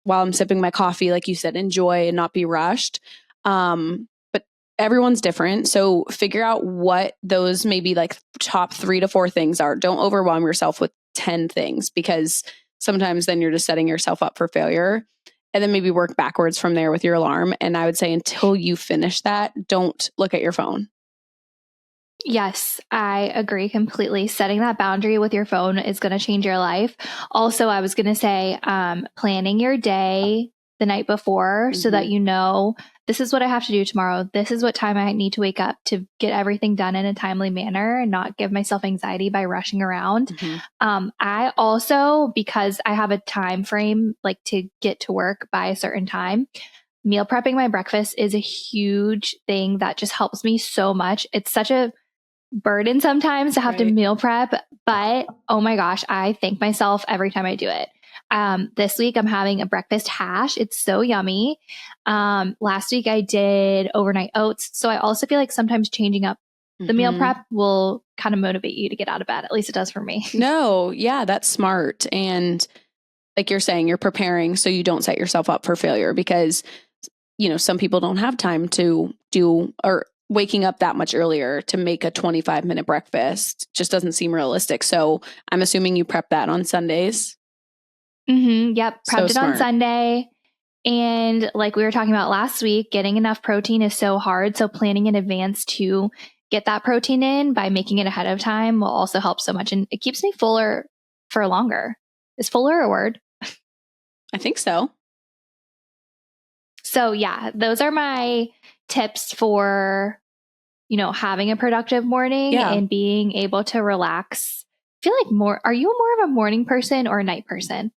while I'm sipping my coffee, like you said, enjoy and not be rushed. But everyone's different. So figure out what those maybe like top 3 to 4 things are. Don't overwhelm yourself with 10 things, because sometimes then you're just setting yourself up for failure. And then maybe work backwards from there with your alarm. And I would say until you finish that, don't look at your phone. Yes, I agree completely. Setting that boundary with your phone is going to change your life. Also, I was going to say, planning your day the night before so that you know, this is what I have to do tomorrow. This is what time I need to wake up to get everything done in a timely manner and not give myself anxiety by rushing around. I also, because I have a time frame like to get to work by a certain time, meal prepping my breakfast is a huge thing that just helps me so much. It's such a burden sometimes to have to meal prep, but oh my gosh, I thank myself every time I do it. This week I'm having a breakfast hash. It's so yummy. Last week I did overnight oats. So I also feel like sometimes changing up the meal prep will kind of motivate you to get out of bed. At least it does for me. No, yeah, that's smart. And like you're saying, you're preparing so you don't set yourself up for failure, because, you know, some people don't have time to do, or waking up that much earlier to make a 25-minute breakfast just doesn't seem realistic. So I'm assuming you prep that on Sundays. Yep. Prepped it on Sunday. And like we were talking about last week, getting enough protein is so hard. So planning in advance to get that protein in by making it ahead of time will also help so much. And it keeps me fuller for longer. Is fuller a word? I think so. So yeah, those are my tips for, you know, having a productive morning and being able to relax. I feel like are you more of a morning person or a night person?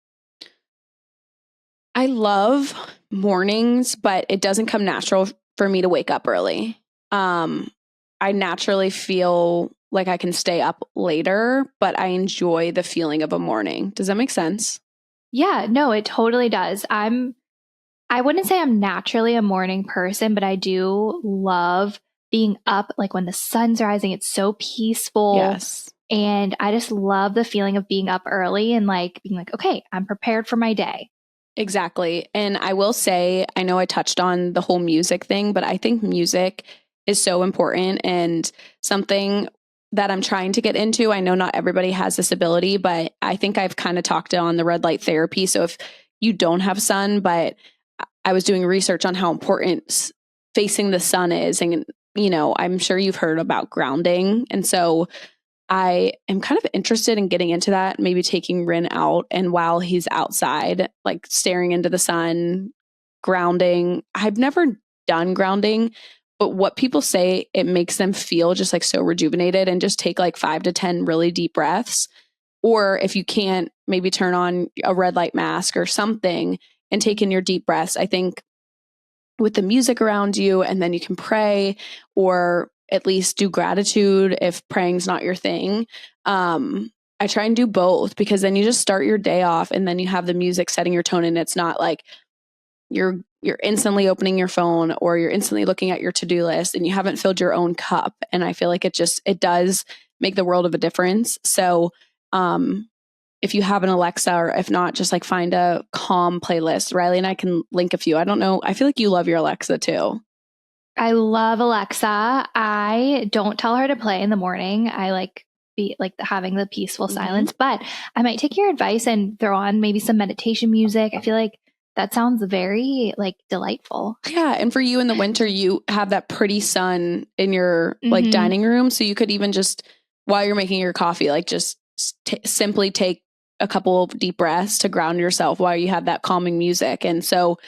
I love mornings, but it doesn't come natural for me to wake up early. I naturally feel like I can stay up later, but I enjoy the feeling of a morning. Does that make sense? Yeah, no, it totally does. I wouldn't say I'm naturally a morning person, but I do love being up like when the sun's rising. It's so peaceful. Yes. And I just love the feeling of being up early and like being like, okay, I'm prepared for my day. Exactly. And I will say, I know I touched on the whole music thing, but I think music is so important and something that I'm trying to get into. I know not everybody has this ability, but I think I've kind of talked on the red light therapy. So if you don't have sun, but I was doing research on how important facing the sun is. And, you know, I'm sure you've heard about grounding. And so I am kind of interested in getting into that, maybe taking Rin out and while he's outside, like staring into the sun, grounding. I've never done grounding, but what people say, it makes them feel just like so rejuvenated, and just take like 5 to 10 really deep breaths. Or if you can't, maybe turn on a red light mask or something and take in your deep breaths. I think with the music around you, and then you can pray or at least do gratitude if praying's not your thing. I try and do both, because then you just start your day off and then you have the music setting your tone, and it's not like you're instantly opening your phone or you're instantly looking at your to-do list and you haven't filled your own cup. And I feel like it does make the world of a difference. So if you have an Alexa, or if not, just like find a calm playlist. Riley and I can link a few. I don't know. I feel like you love your Alexa too. I love Alexa. I don't tell her to play in the morning. I like be like having the peaceful silence, but I might take your advice and throw on maybe some meditation music. I feel like that sounds very like delightful. Yeah. And for you in the winter, you have that pretty sun in your like dining room. So you could even just, while you're making your coffee, like just simply take a couple of deep breaths to ground yourself while you have that calming music. And so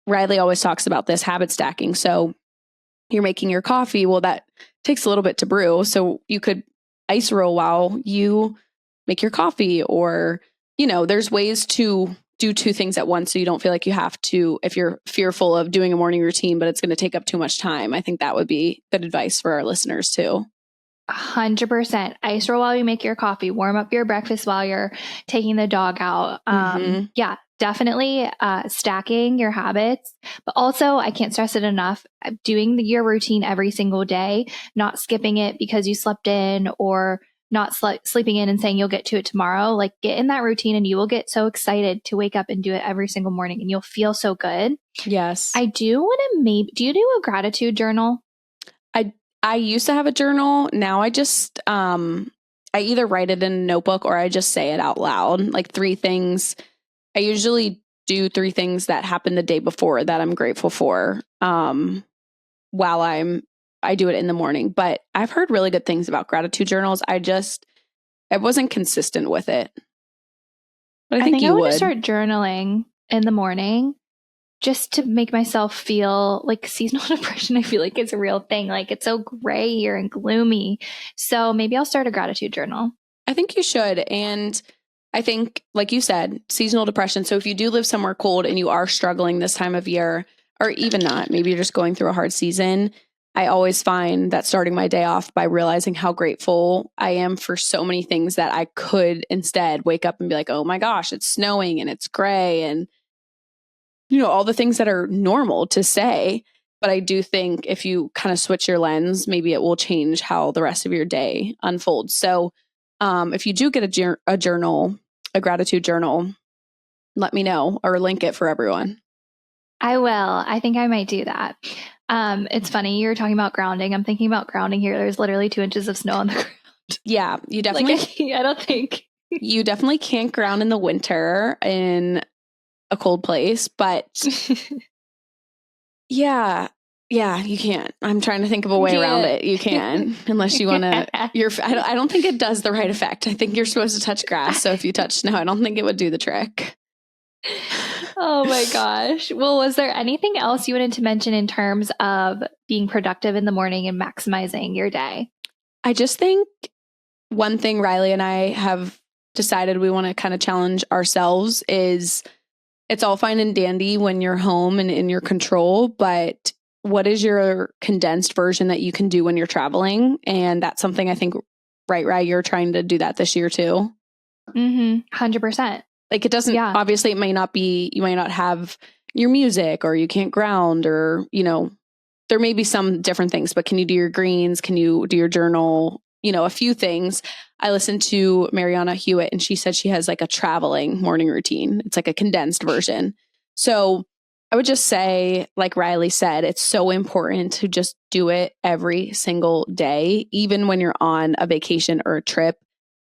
Riley always talks about this habit stacking. So you're making your coffee. Well, that takes a little bit to brew. So you could ice roll while you make your coffee, or, there's ways to do two things at once. So you don't feel like you have to, if you're fearful of doing a morning routine, but it's going to take up too much time. I think that would be good advice for our listeners too. 100%. Ice roll while you make your coffee, warm up your breakfast while you're taking the dog out. Yeah, definitely stacking your habits. But also, I can't stress it enough, doing your routine every single day, not skipping it because you slept in, or not sleeping in and saying you'll get to it tomorrow. Like, get in that routine and you will get so excited to wake up and do it every single morning, and you'll feel so good. Yes. I do want to do you do a gratitude journal? I used to have a journal. Now I just, I either write it in a notebook or I just say it out loud. Like 3 things. I usually do 3 things that happened the day before that I'm grateful for, while I do it in the morning. But I've heard really good things about gratitude journals. I wasn't consistent with it. But I think I you want would to start journaling in the morning, just to make myself feel like seasonal depression. I feel like it's a real thing. Like, it's so gray here and gloomy. So maybe I'll start a gratitude journal. I think you should. And I think, like you said, seasonal depression. So if you do live somewhere cold and you are struggling this time of year, or even not, maybe you're just going through a hard season, I always find that starting my day off by realizing how grateful I am for so many things that I could instead wake up and be like, oh my gosh, it's snowing and it's gray, and all the things that are normal to say. But I do think if you kind of switch your lens, maybe it will change how the rest of your day unfolds. So if you do get a journal, a gratitude journal, let me know or link it for everyone. I will. I think I might do that. It's funny, you're talking about grounding. I'm thinking about grounding here. There's literally 2 inches of snow on the ground. Yeah, you definitely. Like, I don't think you definitely can't ground in the winter in a cold place, but yeah, you can't. I'm trying to think of a way around it. You can, unless you want to. I don't think it does the right effect. I think you're supposed to touch grass. So if you touch snow, I don't think it would do the trick. Oh my gosh. Well, was there anything else you wanted to mention in terms of being productive in the morning and maximizing your day? I just think one thing Riley and I have decided we want to kind of challenge ourselves is, it's all fine and dandy when you're home and in your control, but what is your condensed version that you can do when you're traveling? And that's something I think, right, you're trying to do that this year too. 100%. Like, it doesn't, obviously it may not be, you might not have your music, or you can't ground, or, there may be some different things, but can you do your greens? Can you do your journal? A few things. I listened to Mariana Hewitt, and she said she has like a traveling morning routine. It's like a condensed version. So I would just say, like Riley said, it's so important to just do it every single day, even when you're on a vacation or a trip.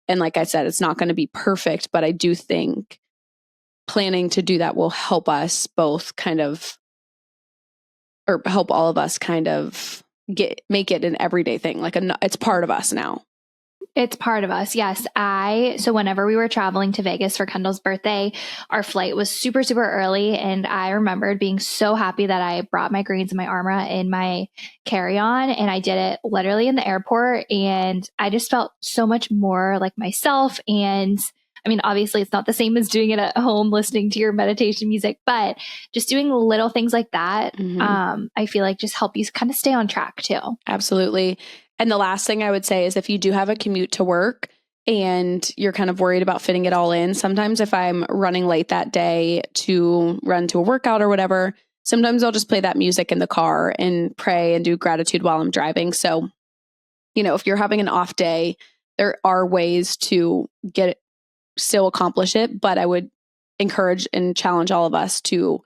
And like I said, it's not going to be perfect, but I do think planning to do that will help us both kind of, or help all of us kind of make it an everyday thing. Like, it's part of us now. It's part of us. Yes. So whenever we were traveling to Vegas for Kendall's birthday, our flight was super, super early. And I remembered being so happy that I brought my greens and my Armra in my carry-on. And I did it literally in the airport. And I just felt so much more like myself. And I mean, obviously it's not the same as doing it at home, listening to your meditation music, but just doing little things like that, I feel like just help you kind of stay on track too. Absolutely. And the last thing I would say is if you do have a commute to work and you're kind of worried about fitting it all in, sometimes if I'm running late that day to run to a workout or whatever, sometimes I'll just play that music in the car and pray and do gratitude while I'm driving. So, if you're having an off day, there are ways to still accomplish it, but I would encourage and challenge all of us to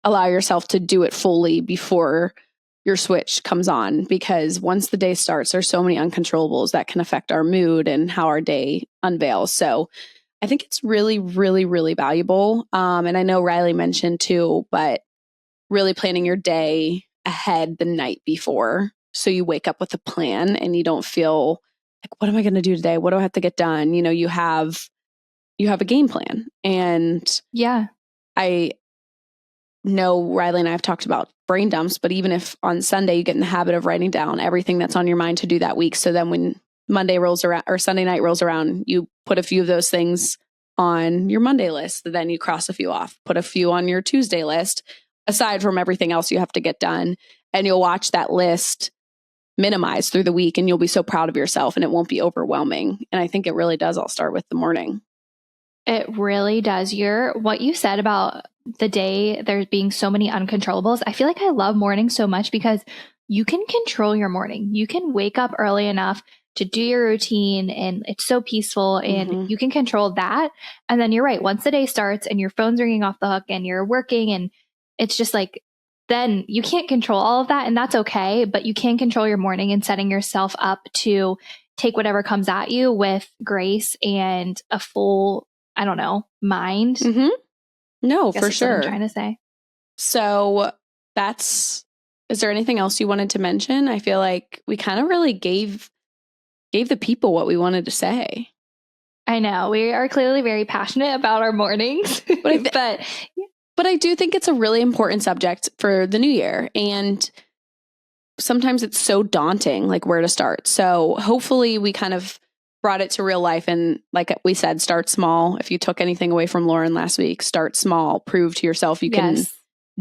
allow yourself to do it fully before your switch comes on, because once the day starts, there's so many uncontrollables that can affect our mood and how our day unveils. So I think it's really, really, really valuable. And I know Riley mentioned too, but really planning your day ahead the night before. So you wake up with a plan and you don't feel like, what am I going to do today? What do I have to get done? You have a game plan. And yeah, I know Riley and I have talked about brain dumps, but even if on Sunday you get in the habit of writing down everything that's on your mind to do that week, so then when Monday rolls around or Sunday night rolls around, you put a few of those things on your Monday list, then you cross a few off, put a few on your Tuesday list, aside from everything else you have to get done, and you'll watch that list minimize through the week and you'll be so proud of yourself and it won't be overwhelming. And I think it really does all start with the morning. It really does. What you said about the day, there being so many uncontrollables. I feel like I love mornings so much because you can control your morning. You can wake up early enough to do your routine and it's so peaceful and you can control that. And then you're right. Once the day starts and your phone's ringing off the hook and you're working and it's just like, then you can't control all of that and that's okay. But you can control your morning and setting yourself up to take whatever comes at you with grace and a full, I don't know, mind. No, for sure. What I'm trying to say. So is there anything else you wanted to mention? I feel like we kind of really gave the people what we wanted to say. I know we are clearly very passionate about our mornings, but I do think it's a really important subject for the new year. And sometimes it's so daunting, like where to start. So hopefully we kind of brought it to real life. And like we said, start small. If you took anything away from Lauren last week, start small, prove to yourself you can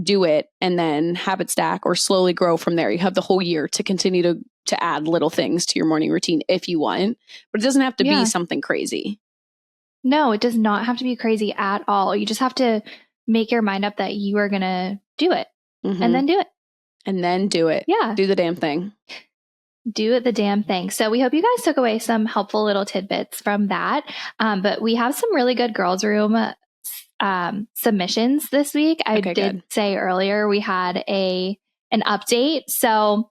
do it, and then habit stack or slowly grow from there. You have the whole year to continue to add little things to your morning routine if you want, but it doesn't have to be something crazy. No, it does not have to be crazy at all. You just have to make your mind up that you are going to do it and then do it. And then do it. Yeah. Do the damn thing. Do the damn thing. So we hope you guys took away some helpful little tidbits from that. But we have some really good girls' room submissions this week. I did say earlier we had an update. So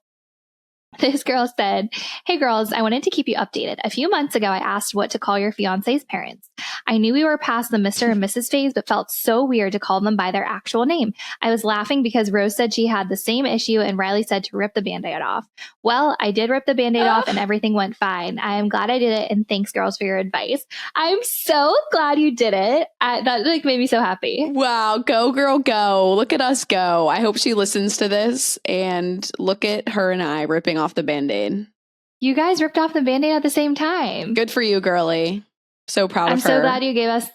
this girl said, "Hey girls, I wanted to keep you updated. A few months ago, I asked what to call your fiance's parents. I knew we were past the Mr. and Mrs. phase, but felt so weird to call them by their actual name. I was laughing because Rose said she had the same issue and Riley said to rip the Band-Aid off. Well, I did rip the Band-Aid off and everything went fine. I am glad I did it and thanks girls for your advice." I'm so glad you did it. That made me so happy. Wow. Go girl, go. Look at us go. I hope she listens to this and look at her and I ripping off the Band-Aid. You guys ripped off the Band-Aid at the same time. Good for you, girly. So proud of her. I'm so glad you gave us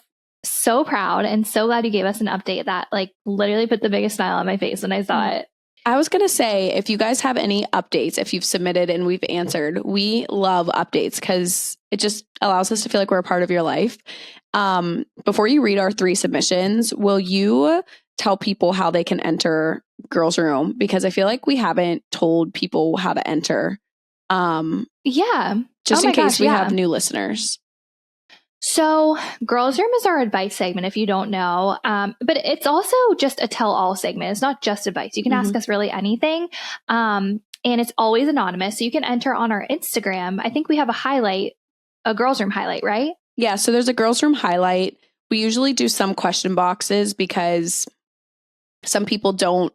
so proud and so glad you gave us an update that literally put the biggest smile on my face when I saw it. I was going to say, if you guys have any updates, if you've submitted and we've answered, we love updates because it just allows us to feel like we're a part of your life. Before you read our 3 submissions, will you tell people how they can enter Girls Room? Because I feel like we haven't told people how to enter. Yeah. Just in case we have new listeners. So Girls Room is our advice segment, if you don't know. But it's also just a tell-all segment. It's not just advice. You can ask us really anything. And it's always anonymous. So you can enter on our Instagram. I think we have a Girls Room highlight, right? Yeah. So there's a Girls Room highlight. We usually do some question boxes because some people don't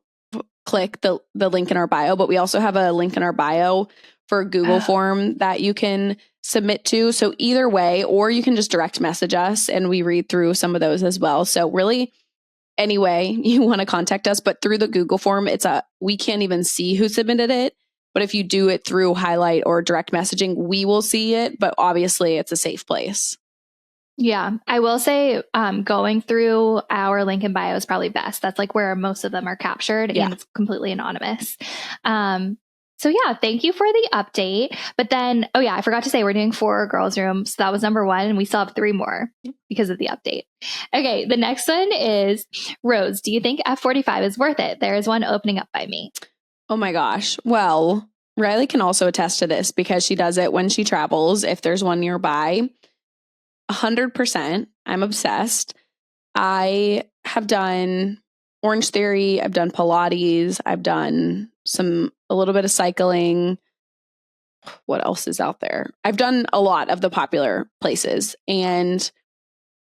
click the link in our bio, but we also have a link in our bio for a Google form that you can submit to. So either way, or you can just direct message us and we read through some of those as well. So really, any way you want to contact us, but through the Google form, we can't even see who submitted it. But if you do it through highlight or direct messaging, we will see it. But obviously, it's a safe place. Yeah, I will say going through our link in bio is probably best. That's like where most of them are captured and it's completely anonymous. So yeah, thank you for the update. But then, oh yeah, I forgot to say we're doing 4 girls' rooms. So that was number 1 and we still have 3 more because of the update. Okay, the next one is Rose. Do you think F45 is worth it? There is one opening up by me. Oh my gosh. Well, Riley can also attest to this because she does it when she travels. If there's one nearby, 100%. I'm obsessed. I have done Orange Theory. I've done Pilates. I've done a little bit of cycling. What else is out there? I've done a lot of the popular places. And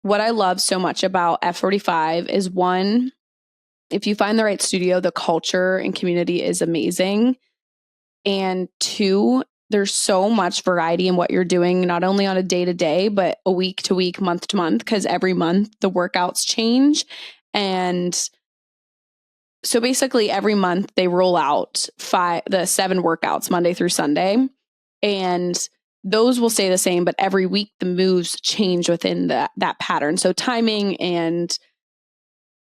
what I love so much about F45 is, one, if you find the right studio, the culture and community is amazing. And 2, there's so much variety in what you're doing, not only on a day-to-day, but a week-to-week, month-to-month, because every month the workouts change. And so basically every month they roll out the 7 workouts, Monday through Sunday. And those will stay the same, but every week the moves change within that pattern. So timing and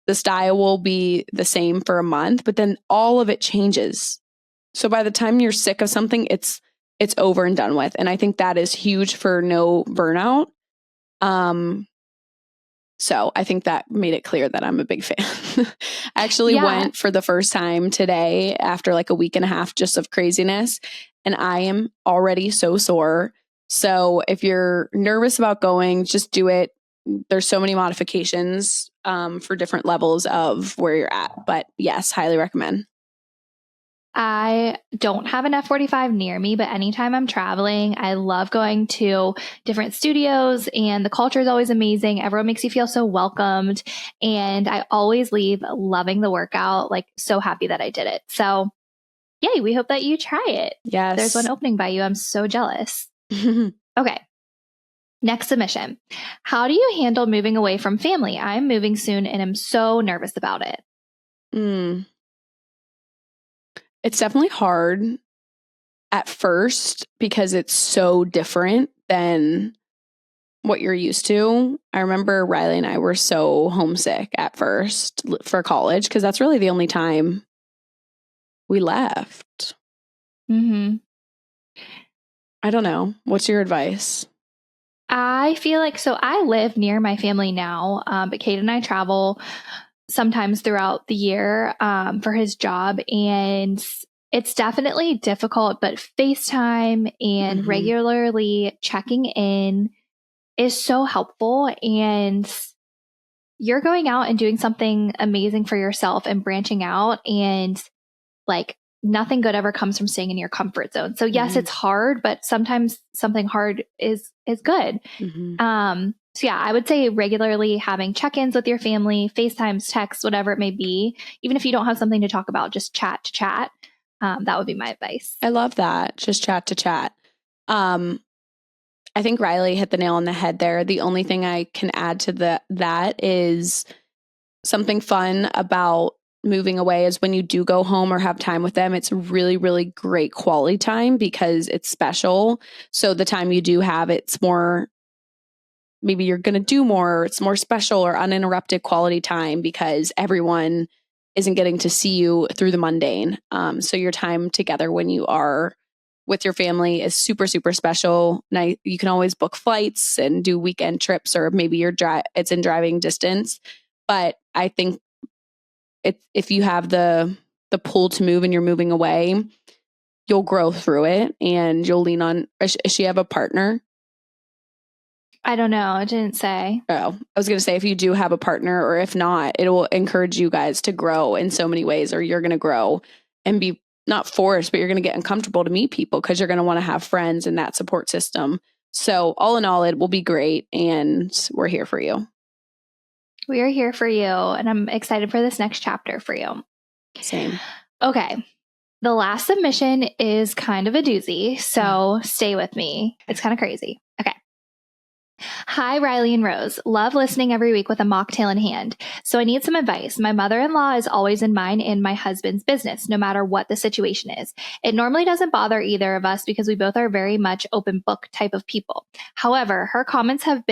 the style will be the same for a month, but then all of it changes. So by the time you're sick of something, it's over and done with. And I think that is huge for no burnout. So I think that made it clear that I'm a big fan. I actually went for the first time today after like a week and a half just of craziness, and I am already so sore. So if you're nervous about going, just do it. There's so many modifications for different levels of where you're at. But yes, highly recommend. I don't have an F45 near me, but anytime I'm traveling, I love going to different studios, and the culture is always amazing. Everyone makes you feel so welcomed. And I always leave loving the workout, like so happy that I did it. So yay, we hope that you try it. Yes. There's one opening by you. I'm so jealous. Okay. Next submission. How do you handle moving away from family? I'm moving soon and I'm so nervous about it. It's definitely hard at first because it's so different than what you're used to. I remember Riley and I were so homesick at first for college because that's really the only time we left. Mm-hmm. I don't know. What's your advice? I feel like, so I live near my family now, but Kate and I travel sometimes throughout the year for his job, and it's definitely difficult, but FaceTime and regularly checking in is so helpful. And you're going out and doing something amazing for yourself and branching out, and like nothing good ever comes from staying in your comfort zone. So yes, it's hard, but sometimes something hard is good. So yeah, I would say regularly having check-ins with your family, FaceTimes, texts, whatever it may be. Even if you don't have something to talk about, just chat to chat. That would be my advice. I love that. Just chat to chat. I think Riley hit the nail on the head there. The only thing I can add to that is something fun about moving away is when you do go home or have time with them, it's really, really great quality time because it's special. So the time you do have, it's more, maybe you're going to do more, it's more special or uninterrupted quality time because everyone isn't getting to see you through the mundane. So your time together when you are with your family is super, super special. Now you can always book flights and do weekend trips, or maybe it's in driving distance. But I think if you have the pull to move and you're moving away, you'll grow through it and you'll lean on. Does she have a partner? I don't know. I didn't say. Oh, I was going to say, if you do have a partner, or if not, it will encourage you guys to grow in so many ways, or you're going to grow and be not forced, but you're going to get uncomfortable to meet people because you're going to want to have friends in that support system. So all in all, it will be great. And we're here for you. We are here for you. And I'm excited for this next chapter for you. Same. Okay. The last submission is kind of a doozy, so stay with me. It's kind of crazy. Okay. Hi, Riley and Rose. Love listening every week with a mocktail in hand. So I need some advice. My mother-in-law is always in mine and my husband's business, no matter what the situation is. It normally doesn't bother either of us because we both are very much open book type of people. However, her comments have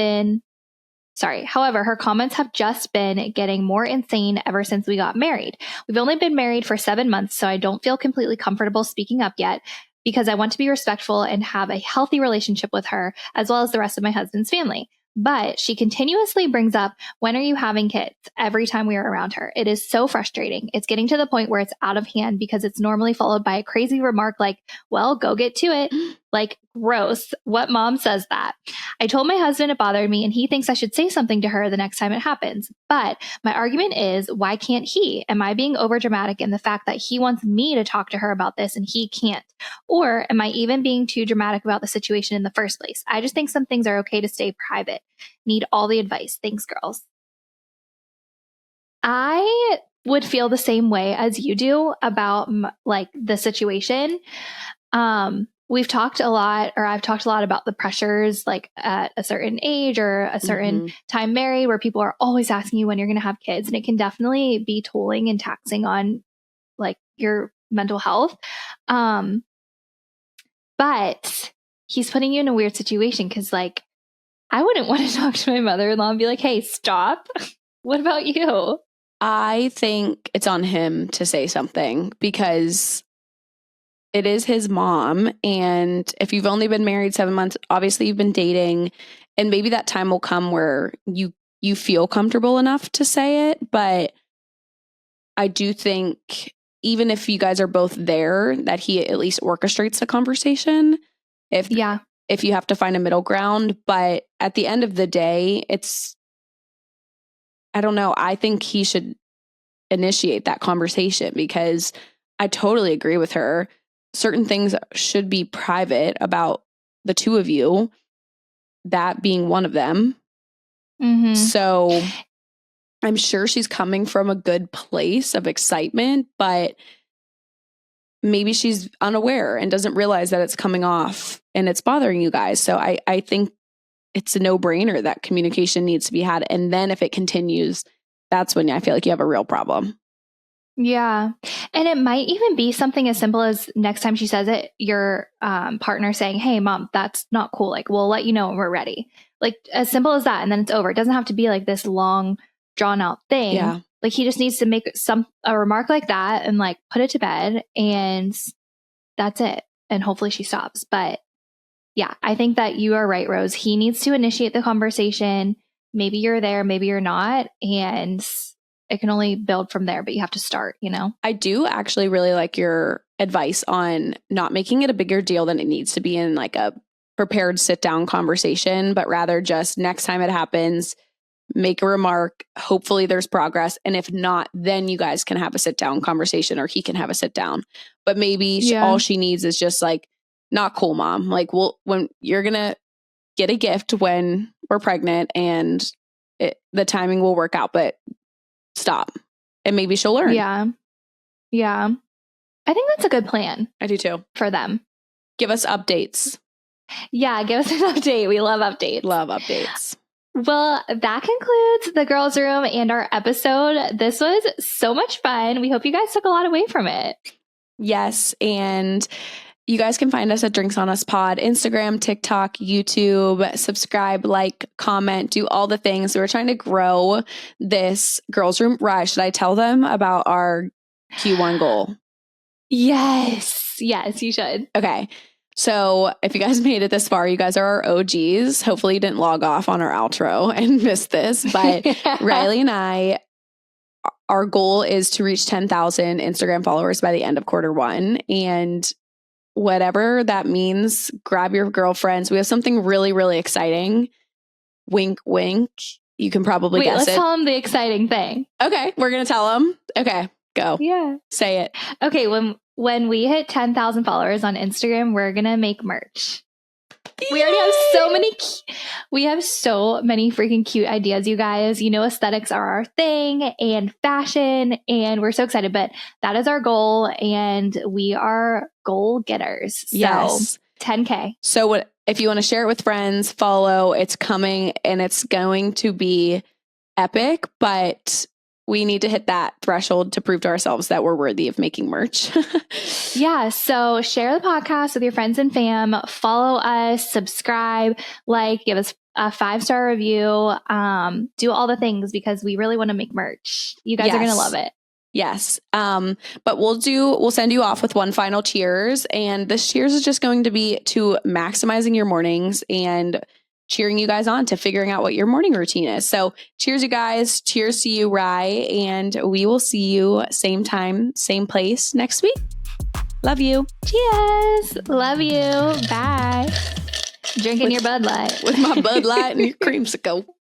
just been getting more insane ever since we got married. We've only been married for 7 months, so I don't feel completely comfortable speaking up yet because I want to be respectful and have a healthy relationship with her as well as the rest of my husband's family. But she continuously brings up, when are you having kids? Every time we are around her. It is so frustrating. It's getting to the point where it's out of hand because it's normally followed by a crazy remark like, well, go get to it. Like, gross. What mom says that? I told my husband it bothered me and he thinks I should say something to her the next time it happens. But my argument is, why can't he? Am I being overdramatic in the fact that he wants me to talk to her about this and he can't? Or am I even being too dramatic about the situation in the first place? I just think some things are okay to stay private. Need all the advice. Thanks, girls. I would feel the same way as you do about like the situation. We've talked a lot, or I've talked a lot about the pressures like at a certain age or a certain time married where people are always asking you when you're going to have kids. And it can definitely be tolling and taxing on like your mental health. But he's putting you in a weird situation because like, I wouldn't want to talk to my mother-in-law and be like, hey, stop. What about you? I think it's on him to say something because it is his mom. And if you've only been married 7 months, obviously you've been dating, and maybe that time will come where you feel comfortable enough to say it. But I do think even if you guys are both there, that he at least orchestrates the conversation. If you have to find a middle ground. But at the end of the day, I don't know. I think he should initiate that conversation because I totally agree with her. Certain things should be private about the two of you, that being one of them. Mm-hmm. So I'm sure she's coming from a good place of excitement, but maybe she's unaware and doesn't realize that it's coming off and it's bothering you guys. So I think it's a no-brainer that communication needs to be had. And then if it continues, that's when I feel like you have a real problem. Yeah. And it might even be something as simple as next time she says it, your partner saying, hey, mom, that's not cool. Like, we'll let you know when we're ready. Like, as simple as that. And then it's over. It doesn't have to be like this long, drawn out thing. Yeah. Like, he just needs to make a remark like that and like put it to bed, and that's it. And hopefully she stops. But yeah, I think that you are right, Rose. He needs to initiate the conversation. Maybe you're there, maybe you're not. And it can only build from there, but you have to start, you know? I do actually really like your advice on not making it a bigger deal than it needs to be in like a prepared sit down conversation, but rather just next time it happens, make a remark. Hopefully there's progress. And if not, then you guys can have a sit down conversation, or he can have a sit down. But maybe all she needs is just like, not cool, mom. Like, when you're going to get a gift when we're pregnant, and the timing will work out, but stop. And maybe she'll learn. Yeah. Yeah. I think that's a good plan. I do too. For them. Give us updates. Yeah, give us an update. We love updates. Love updates. Well, that concludes the girls' room and our episode. This was so much fun. We hope you guys took a lot away from it. Yes. And you guys can find us at Drinks on Us Pod, Instagram, TikTok, YouTube. Subscribe, like, comment, do all the things. We're trying to grow this girls' room. Rye, should I tell them about our Q1 goal? Yes. Yes, you should. Okay. So if you guys made it this far, you guys are our OGs. Hopefully you didn't log off on our outro and miss this. But Riley and I, our goal is to reach 10,000 Instagram followers by the end of Q1. And whatever that means, grab your girlfriends. We have something really, really exciting. Wink, wink. You can probably guess let's it. Tell them the exciting thing. Okay, we're going to tell them. Okay, go. Yeah. Say it. Okay, when we hit 10,000 followers on Instagram, we're going to make merch. We already have we have so many freaking cute ideas, you guys. You know, aesthetics are our thing and fashion, and we're so excited, but that is our goal and we are goal getters. So Yes. 10K. So if you want to share it with friends, follow, it's coming and it's going to be epic, but we need to hit that threshold to prove to ourselves that we're worthy of making merch. Yeah. So share the podcast with your friends and fam, follow us, subscribe, give us a 5-star review, do all the things because we really want to make merch. You guys are going to love it. Yes. But we'll send you off with one final cheers. And this cheers is just going to be to maximizing your mornings and cheering you guys on to figuring out what your morning routine is. So cheers, you guys. Cheers to you, Rye. And we will see you same time, same place next week. Love you. Cheers. Love you. Bye. Drinking your Bud Light. With my Bud Light and your creamsicle.